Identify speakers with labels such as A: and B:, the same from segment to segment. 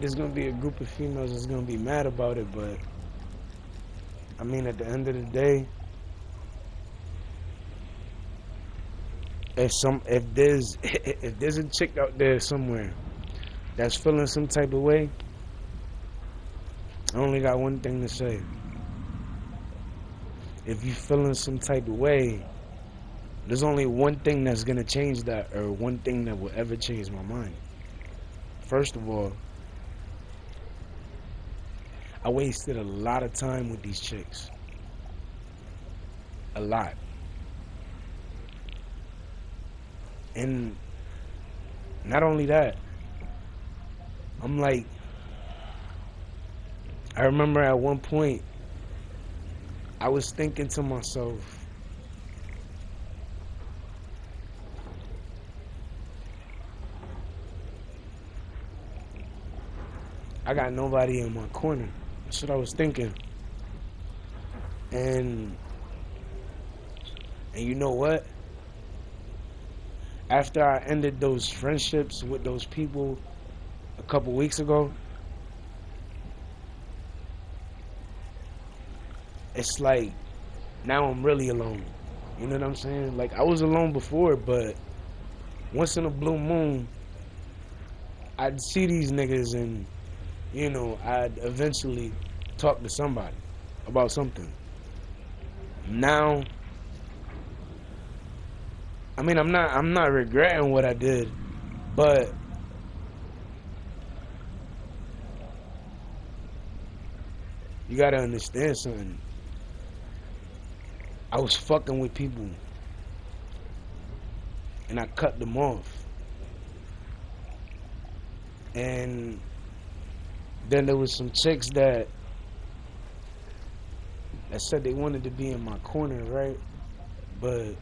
A: there's gonna be a group of females that's gonna be mad about it, but I mean, at the end of the day, if there's a chick out there somewhere that's feeling some type of way, I only got one thing to say. If you feeling some type of way, there's only one thing that's gonna change that, or one thing that will ever change my mind. First of all, I wasted a lot of time with these chicks. A lot. And not only that, I'm like, I remember at one point, I was thinking to myself, I got nobody in my corner. That's what I was thinking. And you know what? After I ended those friendships with those people a couple weeks ago, it's like now I'm really alone. You know what I'm saying? Like, I was alone before, but once in a blue moon, I'd see these niggas and, you know, I'd eventually talk to somebody about something. Now, I mean, I'm not regretting what I did, but you gotta understand something. I was fucking with people, and I cut them off. And then there was some chicks that said they wanted to be in my corner, right? But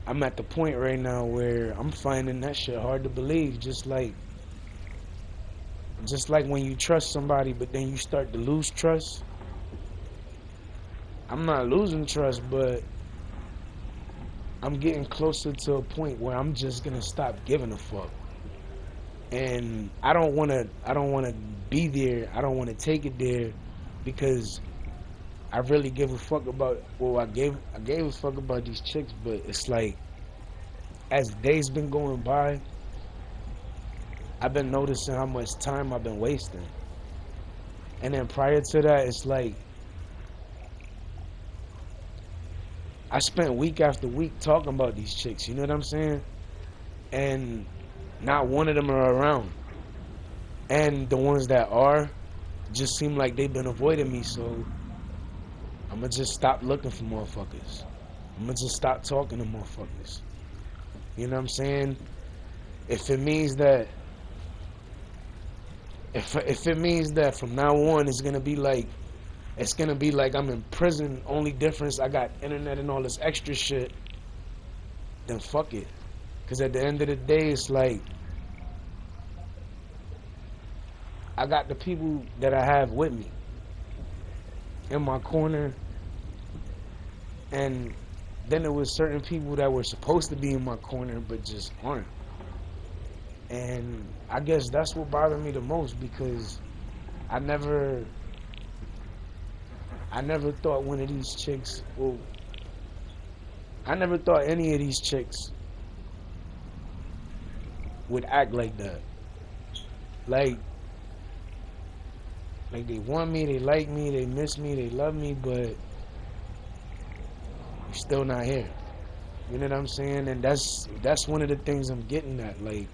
A: I'm at the point right now where I'm finding that shit hard to believe. Just like when you trust somebody, but then you start to lose trust. I'm not losing trust, but I'm getting closer to a point where I'm just gonna stop giving a fuck. And I don't wanna be there. I don't wanna take it there, because I really give a fuck about. Well, I gave a fuck about these chicks, but it's like, as days been going by, I've been noticing how much time I've been wasting. And then prior to that, it's like I spent week after week talking about these chicks, you know what I'm saying? And not one of them are around. And the ones that are just seem like they've been avoiding me, so I'm gonna just stop looking for motherfuckers. I'm gonna just stop talking to motherfuckers. You know what I'm saying? If it means that if it means that from now on it's gonna be like I'm in prison, only difference I got internet and all this extra shit, then fuck it. Cause at the end of the day, it's like I got the people that I have with me in my corner, and then there was certain people that were supposed to be in my corner but just aren't. And I guess that's what bothered me the most, because I never thought one of these chicks, well, I never thought any of these chicks would act like that. Like they want me, they like me, they miss me, they love me, but you're still not here. You know what I'm saying? And that's one of the things I'm getting at. Like,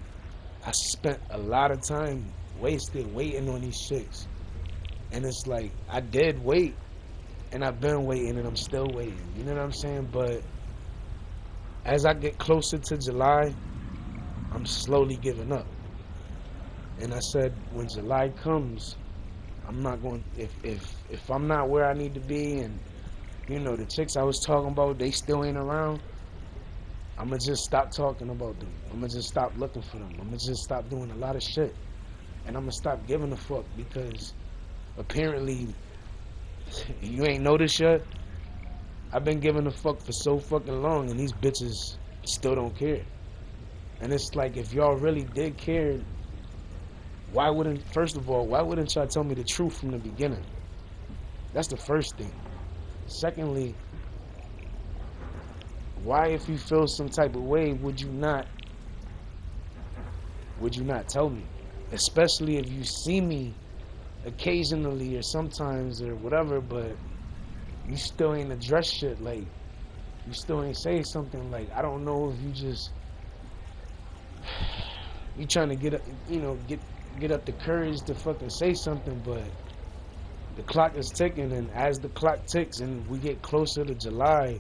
A: I spent a lot of time wasted waiting on these chicks. And it's like, I did wait, and I've been waiting, and I'm still waiting. You know what I'm saying? But as I get closer to July, I'm slowly giving up. And I said, when July comes, I'm not going, if I'm not where I need to be, and, you know, the chicks I was talking about, they still ain't around, I'm going to just stop talking about them. I'm going to just stop looking for them. I'm going to just stop doing a lot of shit. And I'm going to stop giving a fuck, because apparently, you ain't noticed yet, I've been giving a fuck for so fucking long, and these bitches still don't care. And it's like, if y'all really did care, first of all, why wouldn't y'all tell me the truth from the beginning? That's the first thing. Secondly, why, if you feel some type of way, would you not tell me? Especially if you see me occasionally or sometimes or whatever, but you still ain't address shit. Like, you still ain't say something. Like, I don't know if you trying to get up the courage to fucking say something, but the clock is ticking, and as the clock ticks and we get closer to July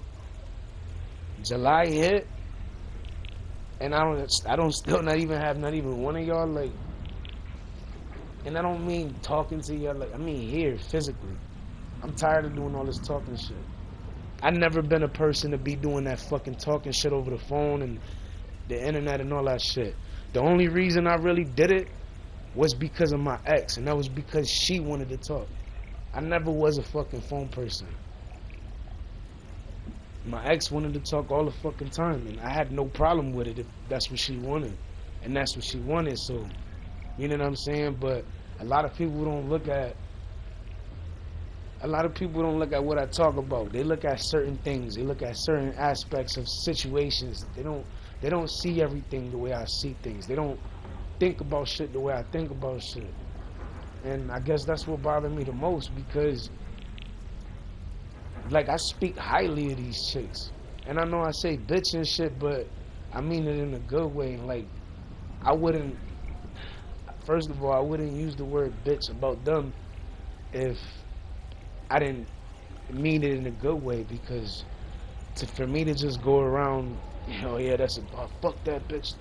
A: hit, and I don't still not even one of y'all, like, and I don't mean talking to y'all, like, I mean here physically. I'm tired of doing all this talking shit. I've never been a person to be doing that fucking talking shit over the phone and the internet and all that shit. The only reason I really did it was because of my ex, and that was because she wanted to talk. I never was a fucking phone person. My ex wanted to talk all the fucking time, and I had no problem with it if that's what she wanted. And that's what she wanted, so, you know what I'm saying? But a lot of people don't look at what I talk about. They look at certain things. They look at certain aspects of situations. They don't see everything the way I see things. They don't think about shit the way I think about shit. And I guess that's what bothered me the most, because, like, I speak highly of these chicks. And I know I say bitch and shit, but I mean it in a good way. Like, first of all, I wouldn't use the word bitch about them if I didn't mean it in a good way, because for me to just go around, fuck that bitch,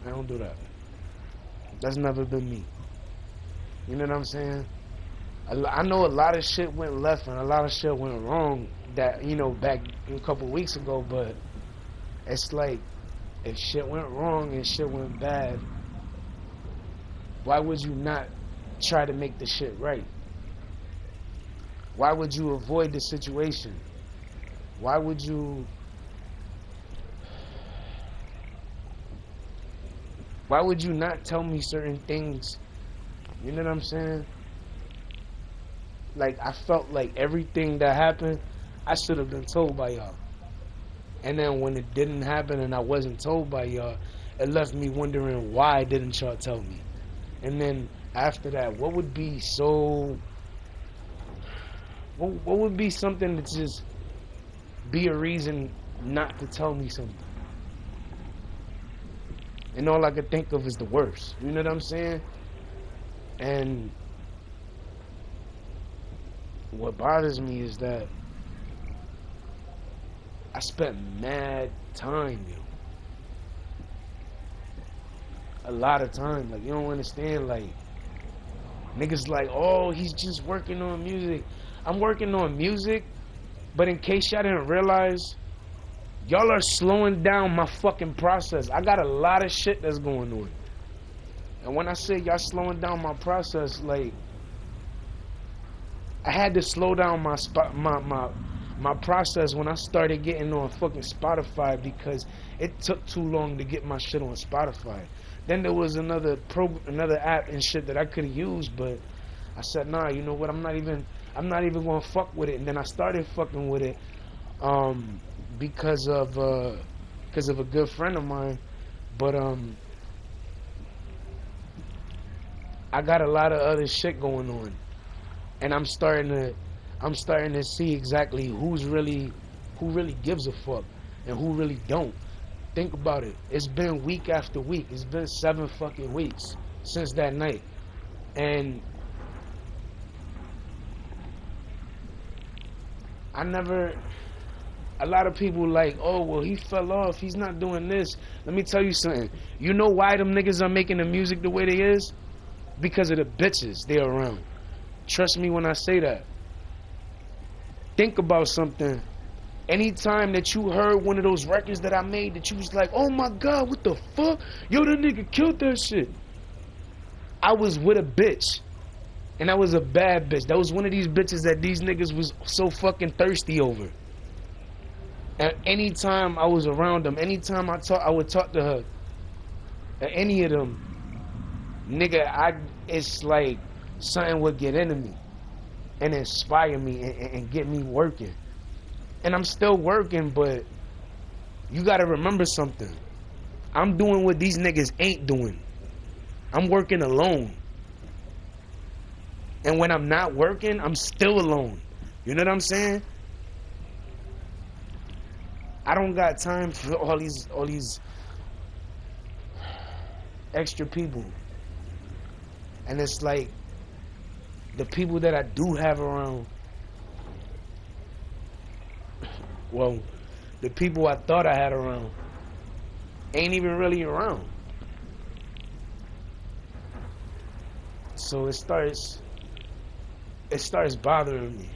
A: I don't do that. That's never been me. You know what I'm saying? I know a lot of shit went left and a lot of shit went wrong that, back a couple weeks ago, but it's like, if shit went wrong and shit went bad, why would you not try to make the shit right? Why would you avoid the situation? Why would you not tell me certain things? You know what I'm saying? Like, I felt like everything that happened, I should have been told by y'all. And then when it didn't happen and I wasn't told by y'all, it left me wondering, why didn't y'all tell me? And then after that, what would be something to just be a reason not to tell me something? And all I could think of is the worst. You know what I'm saying? And what bothers me is that I spent mad time, a lot of time. Like, you don't understand. Like, niggas like, oh, he's just working on music. I'm working on music, but in case y'all didn't realize, y'all are slowing down my fucking process. I got a lot of shit that's going on. And when I say y'all slowing down my process, like, I had to slow down my process when I started getting on fucking Spotify, because it took too long to get my shit on Spotify. Then there was another app and shit that I could have used, but I said, nah, you know what? I'm not even gonna fuck with it. And then I started fucking with it, because of a good friend of mine. But I got a lot of other shit going on, and I'm starting to see exactly who really gives a fuck and who really don't. Think about it. It's been week after week. It's been 7 fucking weeks since that night, and a lot of people like, oh, well, he fell off, he's not doing this. Let me tell you something. You know why them niggas are making the music the way they is? Because of the bitches they around. Trust me when I say that. Think about something. Anytime that you heard one of those records that I made that you was like, oh my God, what the fuck? Yo, that nigga killed that shit. I was with a bitch. And I was a bad bitch. That was one of these bitches that these niggas was so fucking thirsty over. And anytime I was around them, anytime I would talk to her, or any of them, nigga, it's like something would get into me and inspire me and get me working. And I'm still working, but you gotta remember something. I'm doing what these niggas ain't doing. I'm working alone. And when I'm not working, I'm still alone. You know what I'm saying? I don't got time for all these extra people. And it's like the people that I do have around, well, the people I thought I had around ain't even really around. So it starts bothering me,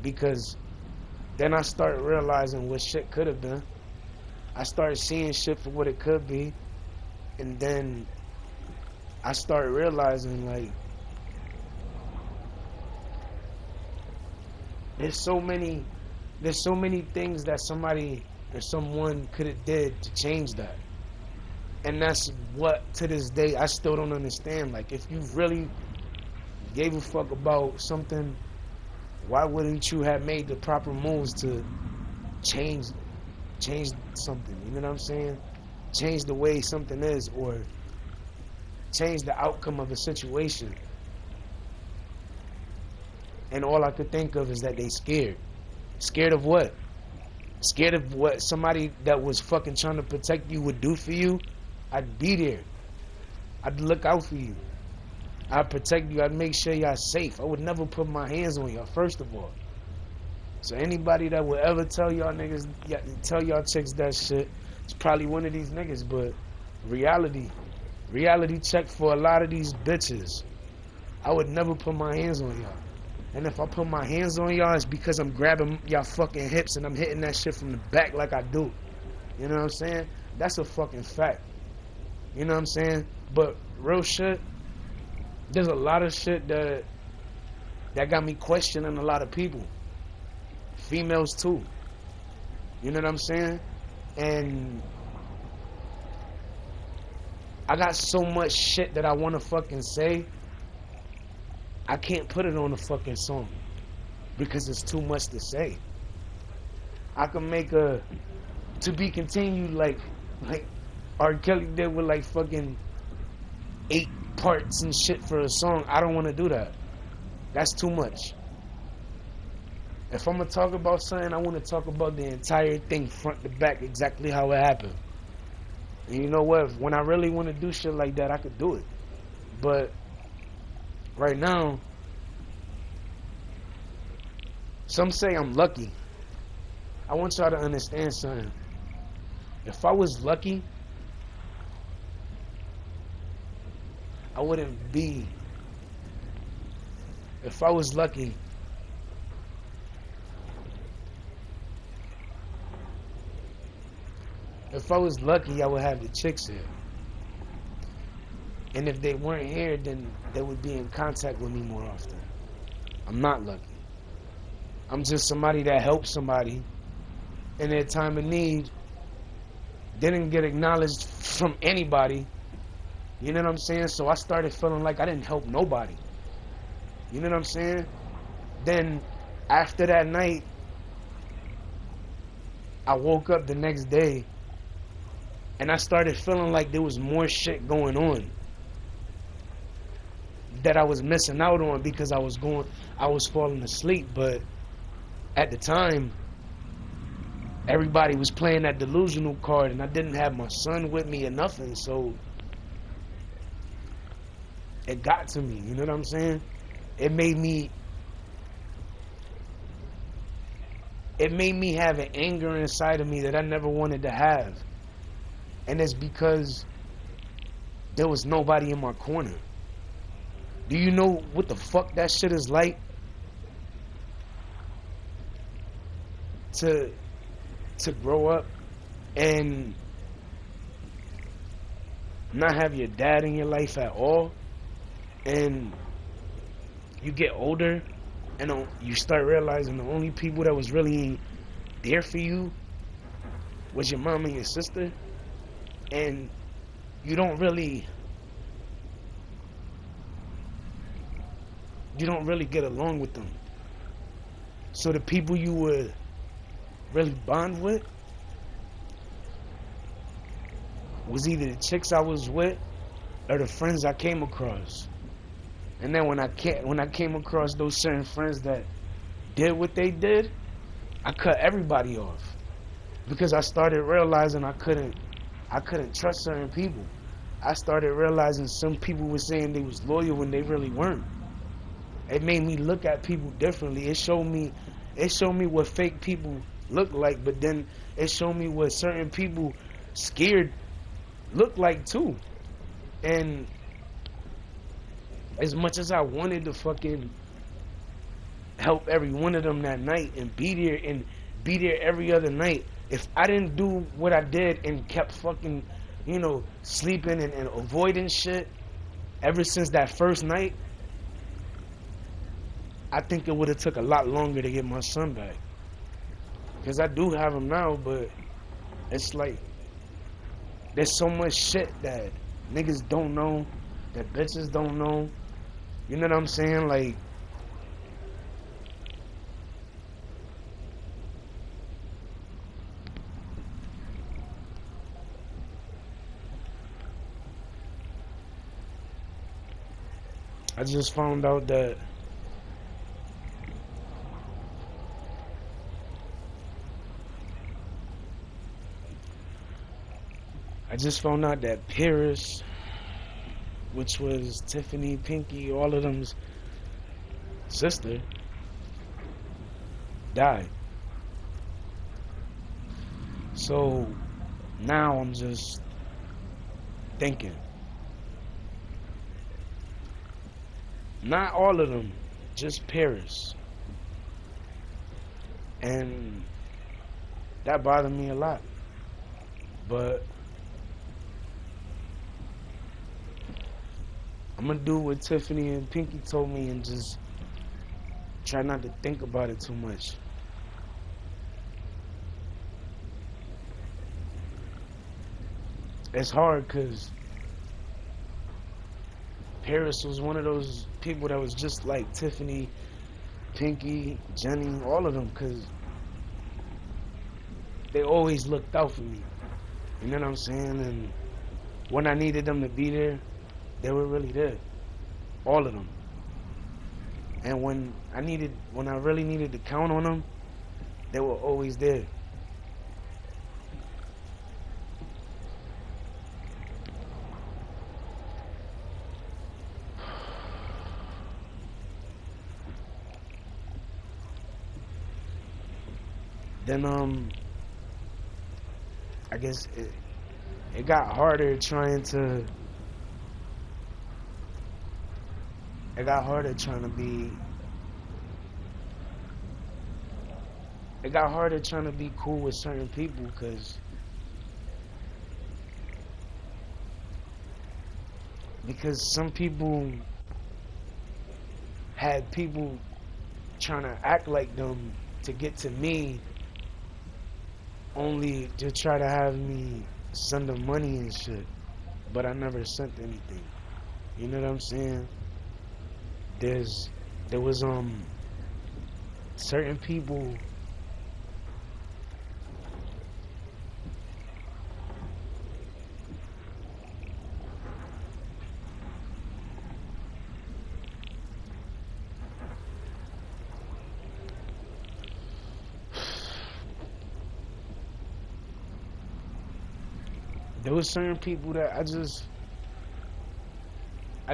A: because then I start realizing what shit could have been. I start seeing shit for what it could be, and then I start realizing, like, there's so many things that somebody or someone could have did to change that. And that's what, to this day, I still don't understand. Like, if you really gave a fuck about something, why wouldn't you have made the proper moves to change something? You know what I'm saying? Change the way something is, or change the outcome of a situation. And all I could think of is that they scared. Scared of what? Scared of what somebody that was fucking trying to protect you would do for you? I'd be there. I'd look out for you. I'd protect you. I'd make sure y'all safe. I would never put my hands on y'all, first of all. So anybody that would ever tell y'all niggas, tell y'all chicks that shit, it's probably one of these niggas. But reality check for a lot of these bitches. I would never put my hands on y'all. And if I put my hands on y'all, it's because I'm grabbing y'all fucking hips and I'm hitting that shit from the back like I do. You know what I'm saying? That's a fucking fact. You know what I'm saying? But real shit, there's a lot of shit that got me questioning a lot of people. Females too. You know what I'm saying? And I got so much shit that I want to fucking say. I can't put it on a fucking song because it's too much to say. I can make a to be continued like R. Kelly did with like fucking 8 parts and shit for a song. I don't want to do that. That's too much. If I'm gonna talk about something, I want to talk about the entire thing, front to back, exactly how it happened. And you know what? When I really want to do shit like that, I could do it. But right now, some say I'm lucky. I want y'all to understand something. If I was lucky, I wouldn't be. If I was lucky, I would have the chicks here. And if they weren't here, then they would be in contact with me more often. I'm not lucky. I'm just somebody that helps somebody in their time of need. Didn't get acknowledged from anybody. You know what I'm saying? So I started feeling like I didn't help nobody. You know what I'm saying? Then after that night, I woke up the next day and I started feeling like there was more shit going on that I was missing out on because I was falling asleep. But at the time, everybody was playing that delusional card and I didn't have my son with me or nothing, so it got to me. You know what I'm saying? It made me have an anger inside of me that I never wanted to have. And it's because there was nobody in my corner. Do you know what the fuck that shit is like? To grow up and not have your dad in your life at all, and you get older and you start realizing the only people that was really there for you was your mom and your sister. And you don't really get along with them. So the people you would really bond with was either the chicks I was with or the friends I came across. And then when I came across those certain friends that did what they did, I cut everybody off because I started realizing I couldn't trust certain people. I started realizing some people were saying they was loyal when they really weren't. It made me look at people differently. It showed me what fake people look like, but then it showed me what certain people scared look like too. And as much as I wanted to fucking help every one of them that night and be there every other night, if I didn't do what I did and kept fucking, sleeping and avoiding shit ever since that first night, I think it would have took a lot longer to get my son back. Because I do have him now, but it's like there's so much shit that niggas don't know, that bitches don't know. You know what I'm saying? Like, I just found out that Paris, which was Tiffany, Pinky, all of them's sister, died. So now I'm just thinking, not all of them, just Paris. And that bothered me a lot. But I'm gonna do what Tiffany and Pinky told me and just try not to think about it too much. It's hard because Paris was one of those people that was just like Tiffany, Pinky, Jenny, all of them, because they always looked out for me. You know what I'm saying? And when I needed them to be there, they were really there. All of them. And when I really needed to count on them, they were always there. Then I guess it got harder trying to be cool with certain people because some people had people trying to act like them to get to me, only to try to have me send them money and shit, but I never sent anything. You know what I'm saying? There was certain people that I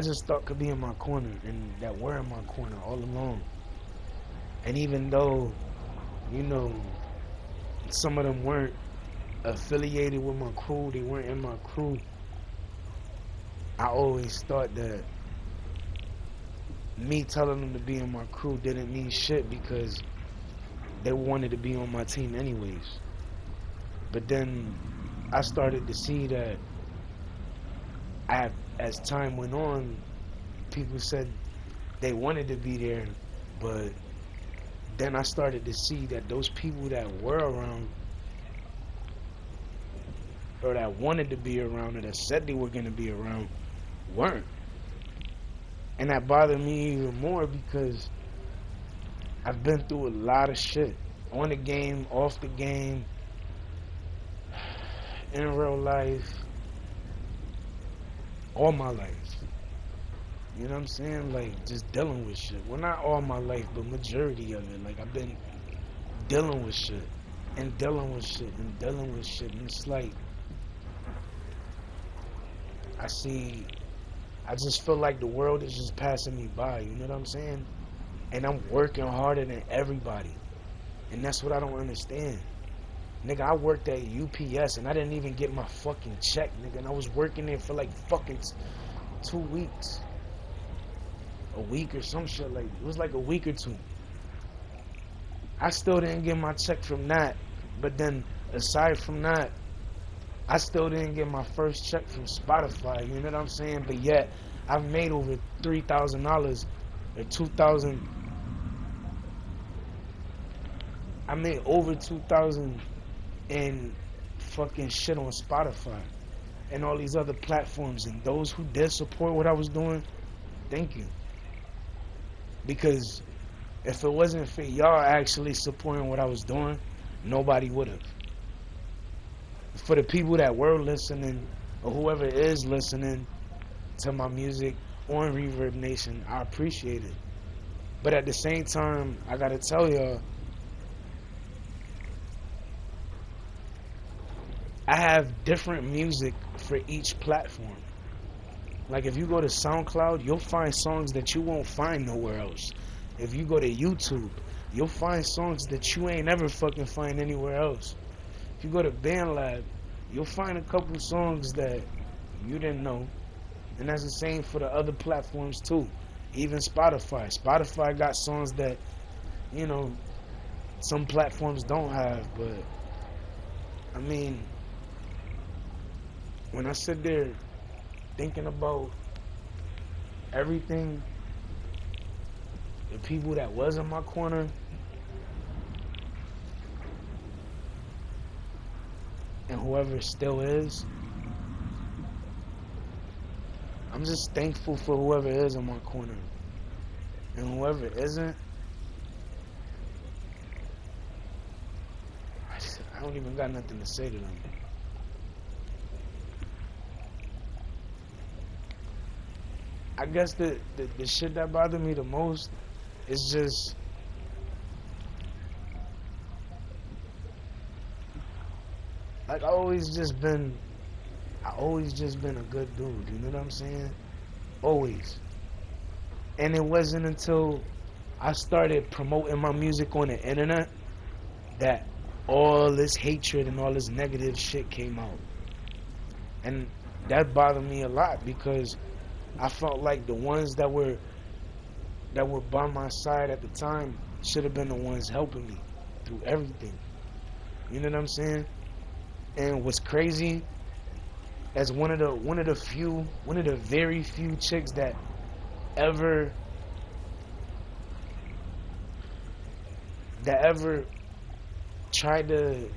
A: just thought could be in my corner and that were in my corner all along. And even though, some of them weren't affiliated with my crew, they weren't in my crew, I always thought that me telling them to be in my crew didn't mean shit because they wanted to be on my team anyways. But then I started to see that as time went on, people said they wanted to be there, but then I started to see that those people that were around or that wanted to be around or that said they were going to be around weren't. And that bothered me even more because I've been through a lot of shit. On the game, off the game, in real life, all my life. You know what I'm saying? Like, just dealing with shit. Well, not all my life, but majority of it. Like, I've been dealing with shit. And dealing with shit. And dealing with shit. And it's like, I just feel like the world is just passing me by. You know what I'm saying? And I'm working harder than everybody. And that's what I don't understand. Nigga, I worked at UPS and I didn't even get my fucking check, nigga. And I was working there for like fucking 2 weeks. A week or some shit like that. It was like a week or two. I still didn't get my check from that. But then, aside from that, I still didn't get my first check from Spotify. You know what I'm saying? But yet, I've made over $3,000 or 2,000. I made over 2,000 and fucking shit on Spotify and all these other platforms. And those who did support what I was doing, thank you. Because if it wasn't for y'all actually supporting what I was doing, nobody would have. For the people that were listening, or whoever is listening to my music on Reverb Nation, I appreciate it. But at the same time, I gotta tell y'all, I have different music for each platform. Like, if you go to SoundCloud, you'll find songs that you won't find nowhere else. If you go to YouTube, you'll find songs that you ain't ever fucking find anywhere else. If you go to BandLab, you'll find a couple songs that you didn't know. And that's the same for the other platforms too. Even Spotify. Spotify got songs that, you know, some platforms don't have. But, I mean, when I sit there thinking about everything, the people that was in my corner, and whoever still is, I'm just thankful for whoever is in my corner. And whoever isn't, I don't even got nothing to say to them. I guess the shit that bothered me the most is just like I always just been a good dude, you know what I'm saying? Always. And it wasn't until I started promoting my music on the internet that all this hatred and all this negative shit came out. And that bothered me a lot because I felt like the ones that were by my side at the time should have been the ones helping me through everything. You know what I'm saying? And what's crazy, as one of the very few chicks that ever tried to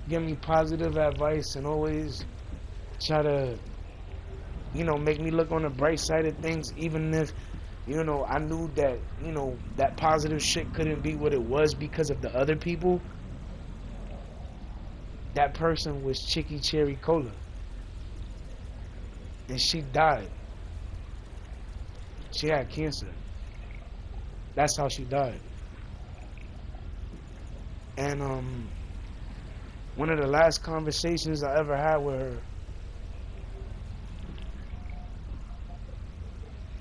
A: give me positive advice and always try to, you know, make me look on the bright side of things, even if, you know, I knew that, you know, that positive shit couldn't be what it was because of the other people. That person was Chicky Cherry Cola. And she died. She had cancer. That's how she died. And one of the last conversations I ever had with her,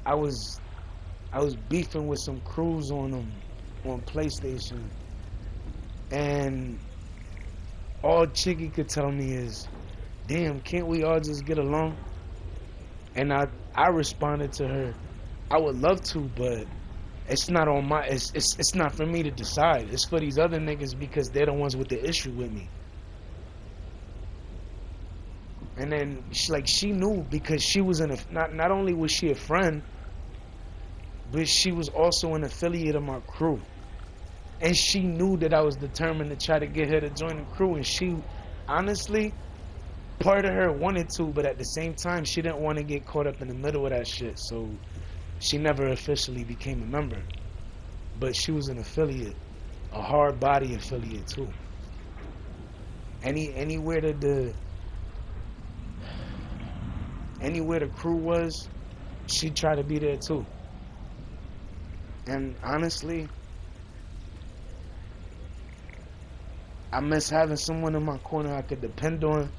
A: I was beefing with some crews on PlayStation, and all Chicky could tell me is, "Damn, can't we all just get along?" And I responded to her, "I would love to, but it's not on my it's not for me to decide. It's for these other niggas because they're the ones with the issue with me." And then she knew because she was not only was she a friend, but she was also an affiliate of my crew. And she knew that I was determined to try to get her to join the crew. And she, honestly, part of her wanted to, but at the same time, she didn't want to get caught up in the middle of that shit. So she never officially became a member. But she was an affiliate, a hard body affiliate too. Anywhere the crew was, she tried to be there too. And honestly, I miss having someone in my corner I could depend on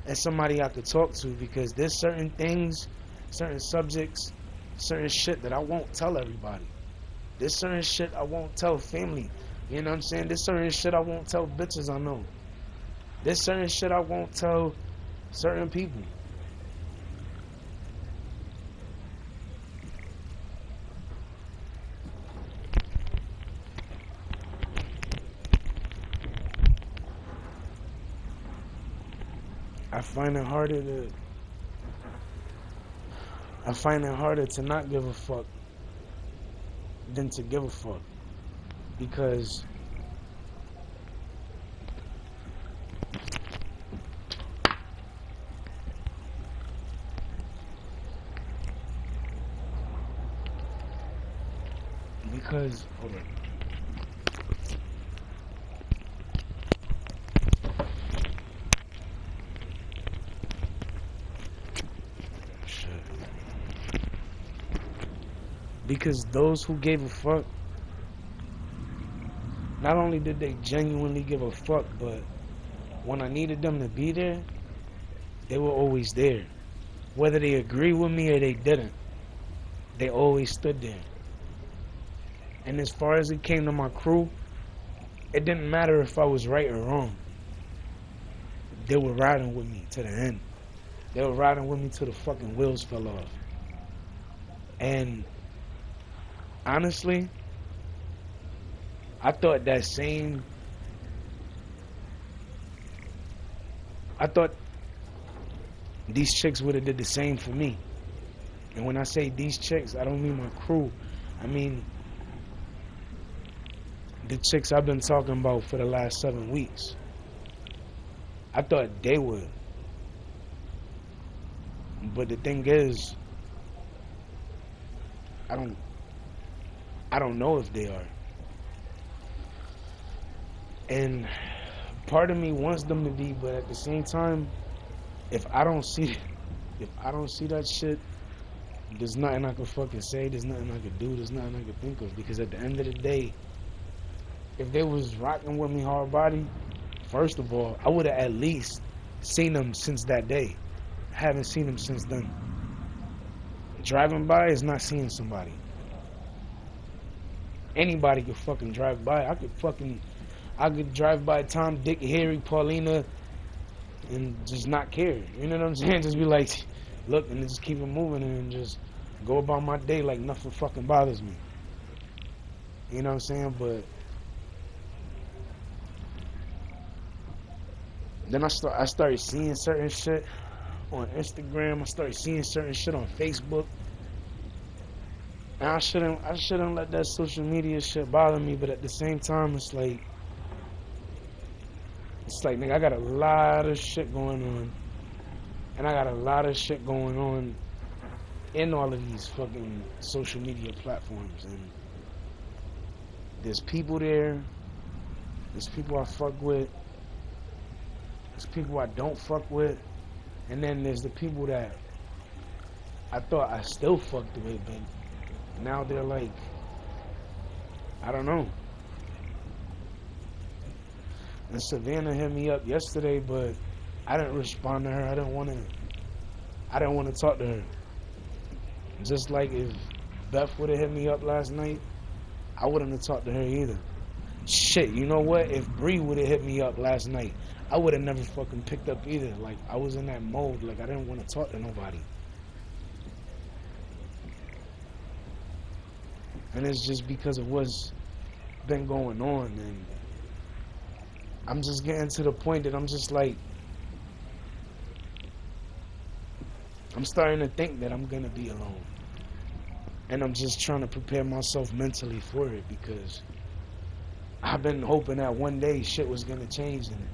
A: and somebody I could talk to, because there's certain things, certain subjects, certain shit that I won't tell everybody. There's certain shit I won't tell family. You know what I'm saying? There's certain shit I won't tell bitches I know. There's certain shit I won't tell certain people. I find it harder to not give a fuck than to give a fuck, because hold on. Because those who gave a fuck, not only did they genuinely give a fuck, but when I needed them to be there, they were always there. Whether they agree with me or they didn't, they always stood there. And as far as it came to my crew, it didn't matter if I was right or wrong. They were riding with me to the end. They were riding with me till the fucking wheels fell off. And honestly, I thought these chicks would have did the same for me. And when I say these chicks, I don't mean my crew. I mean the chicks I've been talking about for the last 7 weeks. I thought they would. But the thing is, I don't know if they are. And part of me wants them to be, but at the same time, if I don't see that shit, there's nothing I can fucking say, there's nothing I could do, there's nothing I could think of. Because at the end of the day, if they was rocking with me hard body, first of all, I would have at least seen them since that day. I haven't seen them since then. Driving by is not seeing somebody. Anybody could fucking drive by. I could drive by Tom, Dick, Harry, Paulina, and just not care. You know what I'm saying? Just be like, look, and just keep it moving and just go about my day like nothing fucking bothers me. You know what I'm saying? But then I started seeing certain shit on Instagram. I started seeing certain shit on Facebook. And I shouldn't let that social media shit bother me, but at the same time, it's like, nigga, I got a lot of shit going on. And I got a lot of shit going on in all of these fucking social media platforms. And there's people there. There's people I fuck with. There's people I don't fuck with. And then there's the people that I thought I still fucked with, but now they're like, I don't know. And Savannah hit me up yesterday, but I didn't respond to her. I didn't want to talk to her. Just like if Beth would have hit me up last night, I wouldn't have talked to her either. Shit, you know what? If Bree would have hit me up last night, I would have never fucking picked up either. Like, I was in that mode. Like, I didn't want to talk to nobody. And it's just because of what's been going on. And I'm just getting to the point that I'm just like, I'm starting to think that I'm going to be alone. And I'm just trying to prepare myself mentally for it, because I've been hoping that one day shit was going to change and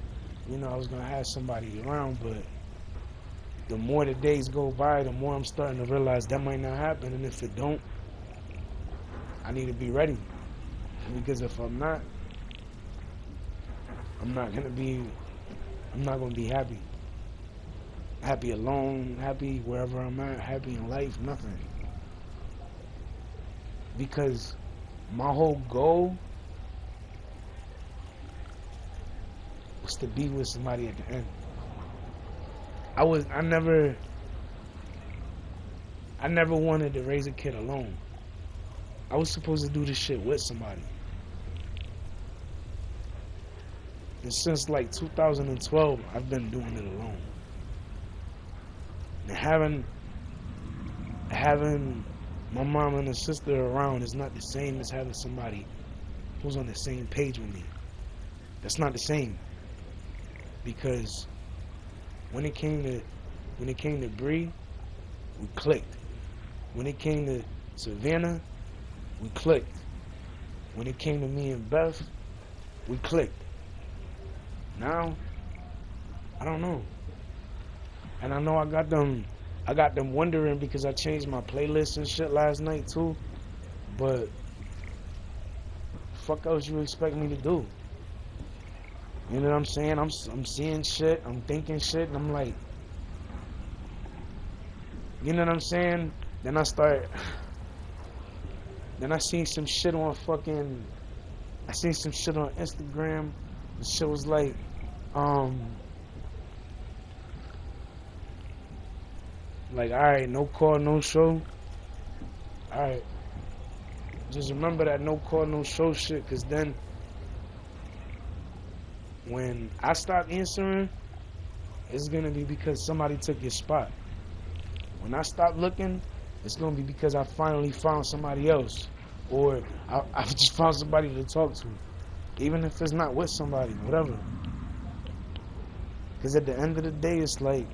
A: you know, I was gonna have somebody around, but the more the days go by, the more I'm starting to realize that might not happen, and if it don't, I need to be ready, because if I'm not, I'm not gonna be, I'm not gonna be happy. Happy alone, happy wherever I'm at, happy in life, nothing. Because my whole goal was to be with somebody at the end. I never wanted to raise a kid alone. I was supposed to do this shit with somebody. And since like 2012, I've been doing it alone. And having my mom and a sister around is not the same as having somebody who's on the same page with me. That's not the same. Because when it came to Bree, we clicked. When it came to Savannah, we clicked. When it came to me and Beth, we clicked. Now, I don't know. And I know I got them wondering because I changed my playlist and shit last night too. But fuck else you expect me to do? You know what I'm saying? I'm seeing shit, I'm thinking shit, and I'm like, you know what I'm saying? Then I seen some shit on Instagram. The shit was like, alright, no call, no show. Alright. Just remember that no call, no show shit, cause then when I stop answering, it's gonna be because somebody took your spot. When I stop looking, it's gonna be because I finally found somebody else, or I just found somebody to talk to, even if it's not with somebody, whatever. Because at the end of the day, it's like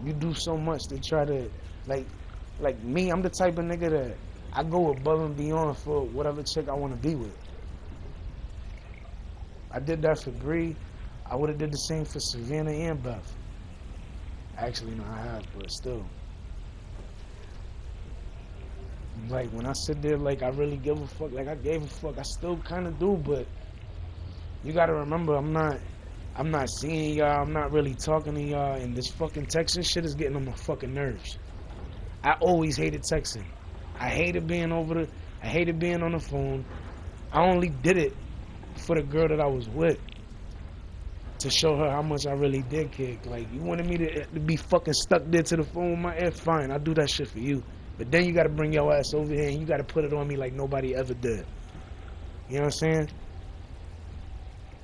A: you do so much to try to, like me. I'm the type of nigga that I go above and beyond for whatever chick I want to be with. I did that for Bree. I would have did the same for Savannah and Beth. Actually, no, I have, but still. Like, when I sit there, like, I really give a fuck. Like, I gave a fuck. I still kind of do, but you got to remember, I'm not seeing y'all. I'm not really talking to y'all. And this fucking texting shit is getting on my fucking nerves. I always hated texting. I hated being on the phone. I only did it for the girl that I was with, to show her how much I really did care. Like, you wanted me to be fucking stuck there to the phone with my ear? Fine, I'll do that shit for you. But then you gotta bring your ass over here and you gotta put it on me like nobody ever did. You know what I'm saying?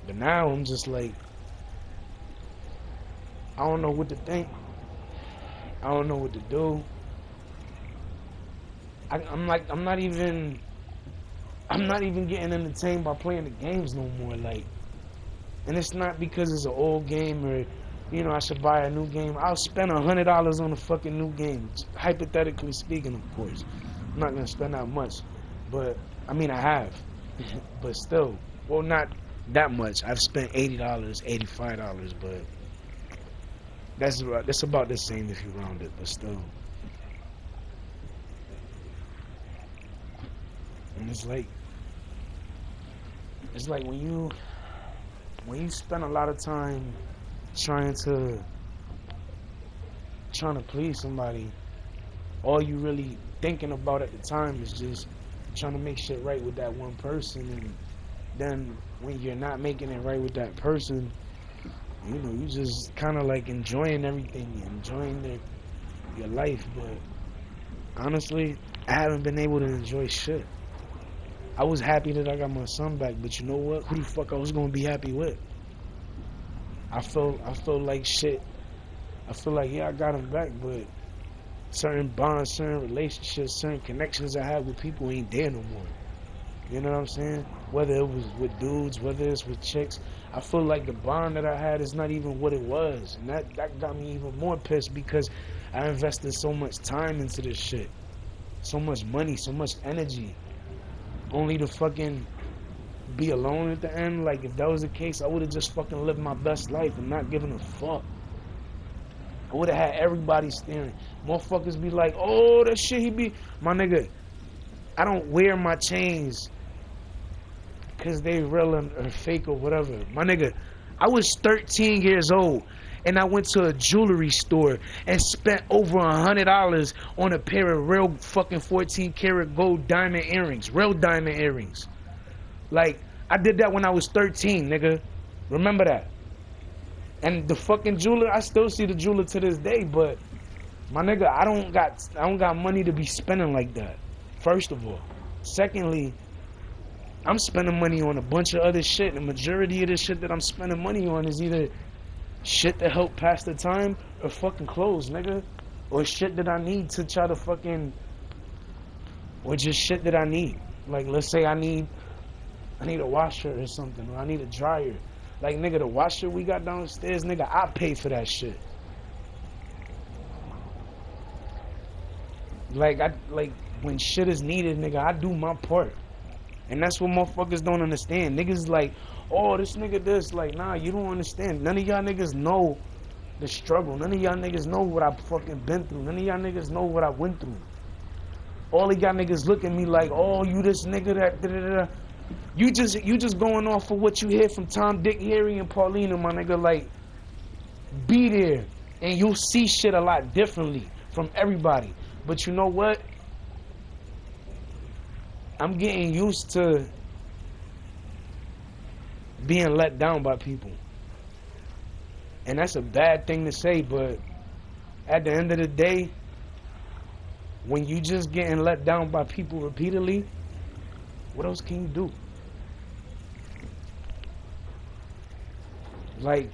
A: But now I'm just like, I don't know what to think. I don't know what to do. I'm not even getting entertained by playing the games no more. Like, and it's not because it's an old game or, you know, I should buy a new game. I'll spend $100 on a fucking new game. Hypothetically speaking, of course. I'm not gonna spend that much. But I mean, I have. But still, well, not that much. I've spent $80, $85, but that's about the same if you round it. But still, and it's like when you spend a lot of time trying to please somebody, all you really thinking about at the time is just trying to make shit right with that one person. And then when you're not making it right with that person, you know, you just kind of like enjoying everything, enjoying your life. But honestly, I haven't been able to enjoy shit. I was happy that I got my son back, but you know what? Who the fuck I was gonna be happy with? I felt like shit. I feel like, yeah, I got him back, but certain bonds, certain relationships, certain connections I had with people ain't there no more. You know what I'm saying? Whether it was with dudes, whether it's with chicks, I feel like the bond that I had is not even what it was. And that got me even more pissed because I invested so much time into this shit. So much money, so much energy. Only to fucking be alone at the end. Like, if that was the case, I would have just fucking lived my best life and not given a fuck. I would have had everybody staring. Motherfuckers be like, oh, that shit he be. My nigga, I don't wear my chains because they real or fake or whatever. My nigga, I was 13 years old and I went to a jewelry store and spent over $100 on a pair of real fucking 14 karat gold diamond earrings. Real diamond earrings. Like, I did that when I was 13, nigga. Remember that. And the fucking jeweler, I still see the jeweler to this day, but my nigga, I don't got money to be spending like that. First of all. Secondly, I'm spending money on a bunch of other shit. The majority of the shit that I'm spending money on is either shit to help pass the time or fucking clothes, nigga. Or shit that I need to try to fucking, or just shit that I need. Like, let's say I need a washer or something, or I need a dryer. Like, nigga, the washer we got downstairs, nigga, I pay for that shit. Like, when shit is needed, nigga, I do my part. And that's what motherfuckers don't understand. Niggas like, oh, this nigga this. Like, nah, you don't understand. None of y'all niggas know the struggle. None of y'all niggas know what I fucking been through. None of y'all niggas know what I went through. All of y'all niggas look at me like, oh, you this nigga that da-da-da-da. You just going off for what you hear from Tom, Dick, Harry, and Paulina, my nigga. Like, be there, and you'll see shit a lot differently from everybody. But you know what? I'm getting used to being let down by people. And that's a bad thing to say, but at the end of the day, when you just getting let down by people repeatedly, what else can you do? Like,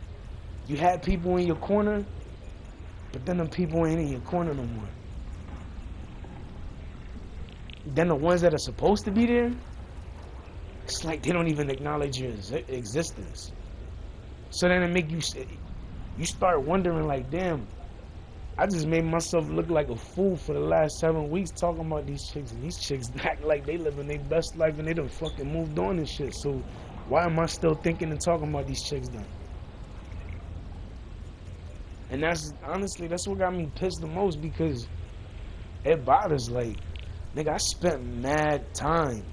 A: you had people in your corner, but then the people ain't in your corner no more. Then the ones that are supposed to be there, it's like they don't even acknowledge your existence. So then it make you start wondering like, damn, I just made myself look like a fool for the last 7 weeks talking about these chicks, and these chicks act like they living their best life and they done fucking moved on and shit. So why am I still thinking and talking about these chicks then? And that's honestly, that's what got me pissed the most, because it bothers. Like, nigga, I spent mad time.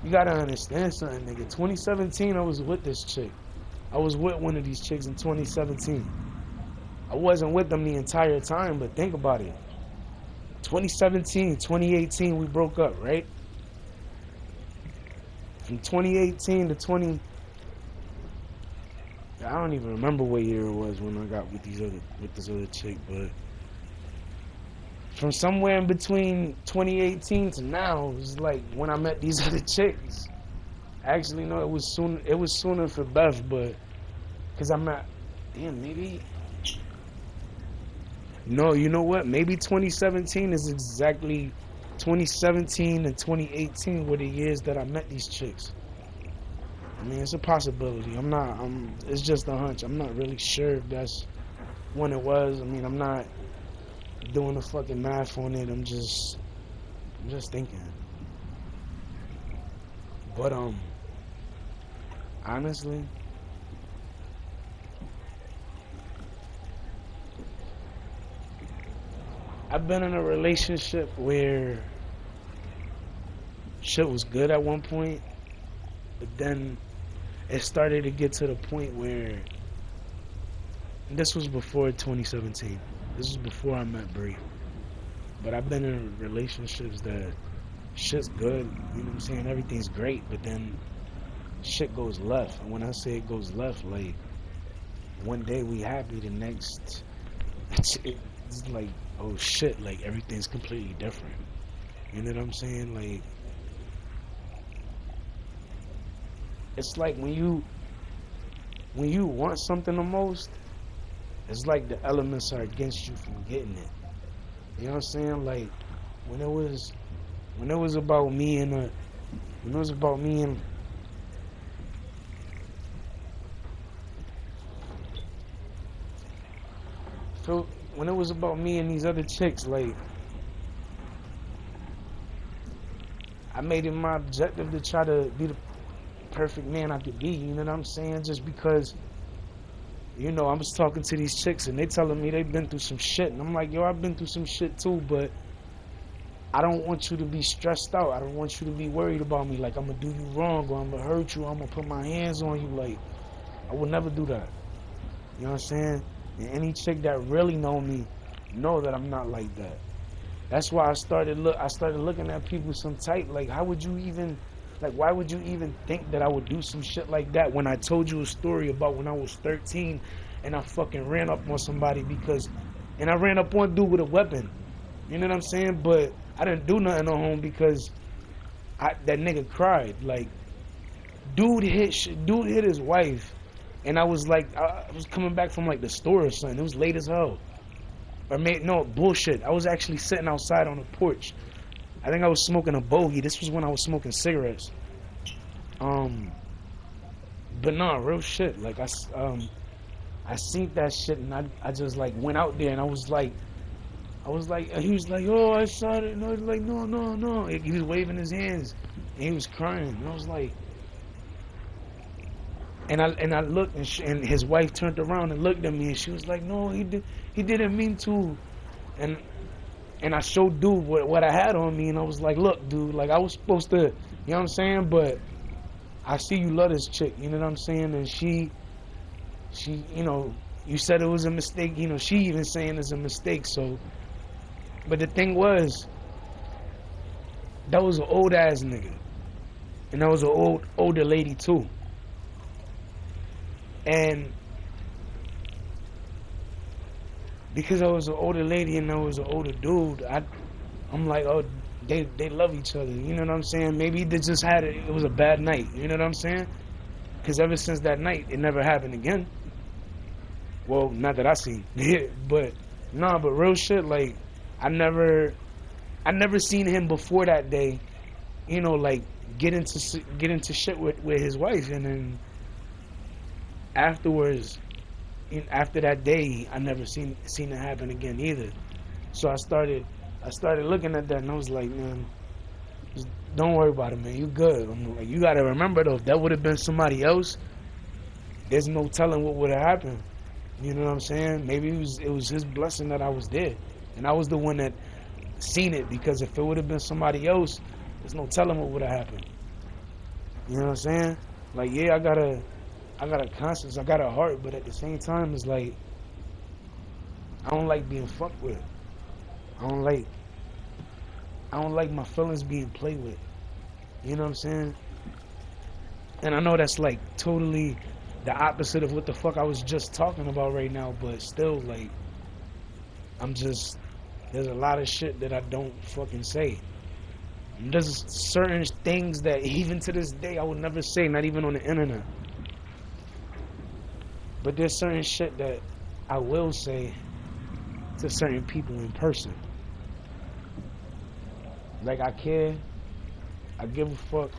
A: You gotta understand something, nigga. 2017, I was with this chick. I was with one of these chicks in 2017. I wasn't with them the entire time, but think about it. 2017, 2018, we broke up, right? From 2018 to I don't even remember what year it was when I got with this other chick, but from somewhere in between 2018 to now, it was like when I met these other chicks. Actually, no, it was sooner for Beth, but because I met, damn, maybe. No, you know what? Maybe 2017 is exactly 2017 and 2018 were the years that I met these chicks. I mean, it's a possibility. It's just a hunch. I'm not really sure if that's when it was. I mean, I'm not doing the fucking math on it. I'm just thinking. But honestly, I've been in a relationship where shit was good at one point, but then it started to get to the point where, and this was before 2017. This was before I met Bree. But I've been in relationships that shit's good, you know what I'm saying? Everything's great, but then shit goes left. And when I say it goes left, like, one day we happy, the next, it's like, oh shit, like, everything's completely different. You know what I'm saying? Like, it's like when you want something the most, it's like the elements are against you from getting it. You know what I'm saying? Like, when it was about me and so when it was about me and these other chicks, like, I made it my objective to try to be perfect man I could be, you know what I'm saying? Just because, you know, I was talking to these chicks and they telling me they've been through some shit. And I'm like, yo, I've been through some shit too, but I don't want you to be stressed out. I don't want you to be worried about me. Like, I'm going to do you wrong or I'm going to hurt you. I'm going to put my hands on you. Like, I would never do that. You know what I'm saying? And any chick that really know me know that I'm not like that. That's why I started looking at people some type. Like, how would you even, like, why would you even think that I would do some shit like that when I told you a story about when I was 13 and I fucking ran up on somebody and I ran up on a dude with a weapon. You know what I'm saying? But I didn't do nothing on home because that nigga cried. Like, dude hit his wife, and I was coming back from like the store or something. It was late as hell. No, bullshit. I was actually sitting outside on the porch. I think I was smoking a bogey. This was when I was smoking cigarettes. But nah, real shit. Like, I seen that shit, and I just like went out there, and he was like, oh, I saw it. And I was like, no. He was waving his hands, and he was crying. And I was like, and I looked, and his wife turned around and looked at me, and she was like, no, he didn't mean to. And I showed dude what I had on me, and I was like, look, dude, like, I was supposed to, you know what I'm saying? But I see you love this chick, you know what I'm saying? And she, you know, you said it was a mistake, you know, she even saying it's a mistake, so. But the thing was, that was an old ass nigga, and that was an older lady too. And because I was an older lady and I was an older dude, I'm like, oh, they love each other. You know what I'm saying? Maybe they just it was a bad night. You know what I'm saying? Because ever since that night, it never happened again. Well, not that I seen, but but real shit. Like, I never seen him before that day. You know, like get into shit with his wife, and then afterwards, after that day, I never seen it happen again either. So I started looking at that, and I was like, man, just don't worry about it, man. You good. I'm like, you gotta remember though, if that would have been somebody else, there's no telling what would have happened. You know what I'm saying? Maybe it was his blessing that I was there, and I was the one that seen it. Because if it would have been somebody else, there's no telling what would have happened. You know what I'm saying? Like, yeah, I got a conscience, I got a heart, but at the same time, it's like, I don't like being fucked with. I don't like my feelings being played with. You know what I'm saying? And I know that's like totally the opposite of what the fuck I was just talking about right now, but still, like, there's a lot of shit that I don't fucking say. And there's certain things that even to this day I would never say, not even on the internet. But there's certain shit that I will say to certain people in person. Like, I care. I give a fuck.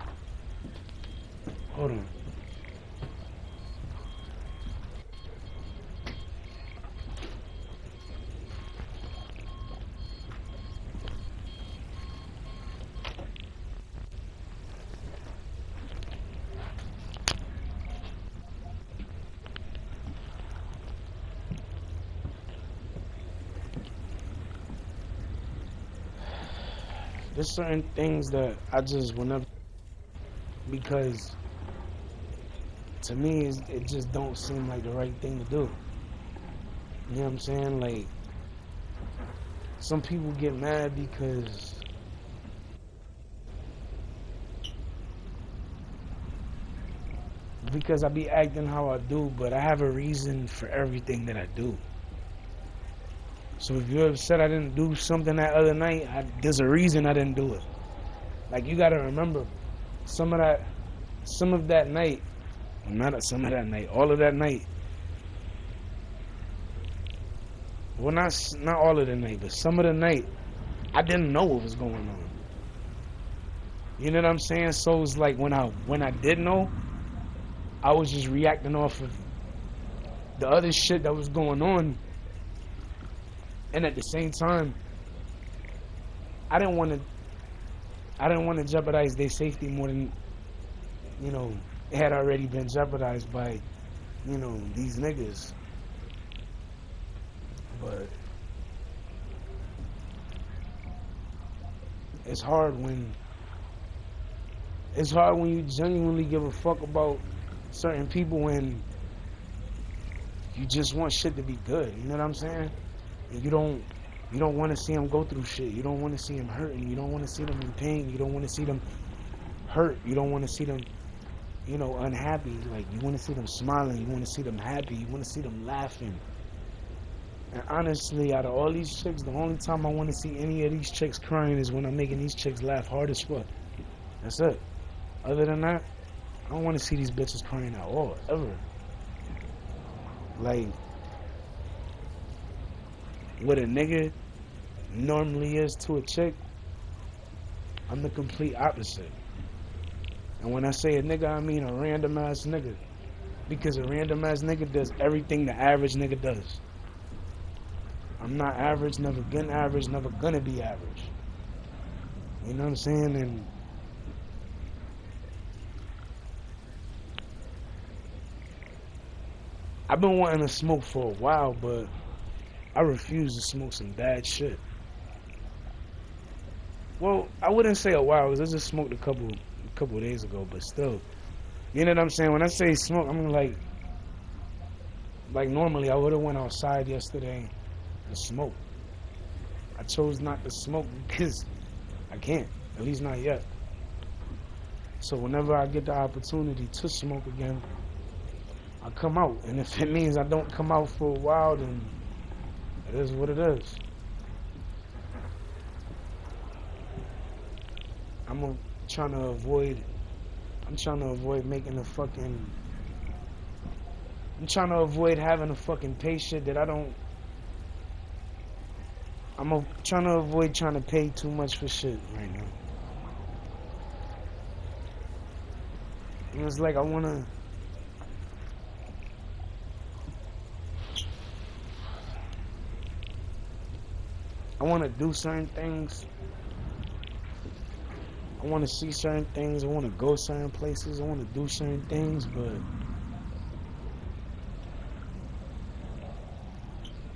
A: Hold on. There's certain things that I just will never, because to me it just don't seem like the right thing to do. You know what I'm saying? Like, some people get mad because I be acting how I do, but I have a reason for everything that I do. So if you're upset I didn't do something that other night, there's a reason I didn't do it. Like, you gotta remember, all of that night, well, not all of the night, but some of the night, I didn't know what was going on. You know what I'm saying? So it's like, when I did know, I was just reacting off of the other shit that was going on. And at the same time, I didn't want to jeopardize their safety more than, you know, it had already been jeopardized by, you know, these niggas. But it's hard when you genuinely give a fuck about certain people when you just want shit to be good. You know what I'm saying? And you don't want to see them go through shit. You don't want to see them hurting. You don't want to see them in pain. You don't want to see them hurt. You don't want to see them, you know, unhappy. Like, you want to see them smiling. You want to see them happy. You want to see them laughing. And honestly, out of all these chicks, the only time I want to see any of these chicks crying is when I'm making these chicks laugh hard as fuck. That's it. Other than that, I don't want to see these bitches crying at all, ever. Like, what a nigga normally is to a chick, I'm the complete opposite. And when I say a nigga, I mean a random ass nigga. Because a random ass nigga does everything the average nigga does. I'm not average, never been average, never gonna be average. You know what I'm saying? And I've been wanting to smoke for a while, but I refuse to smoke some bad shit. Well, I wouldn't say a while, because I just smoked a couple of days ago, but still. You know what I'm saying? When I say smoke, I mean like normally I would have went outside yesterday and smoked. I chose not to smoke because I can't, at least not yet. So whenever I get the opportunity to smoke again, I come out. And if it means I don't come out for a while, then it is what it is. I'm trying to avoid making a fucking... I'm trying to avoid having a fucking pay shit that I don't... I'm trying to avoid trying to pay too much for shit right now. And it's like I want to do certain things. I want to see certain things. I want to go certain places. I want to do certain things, but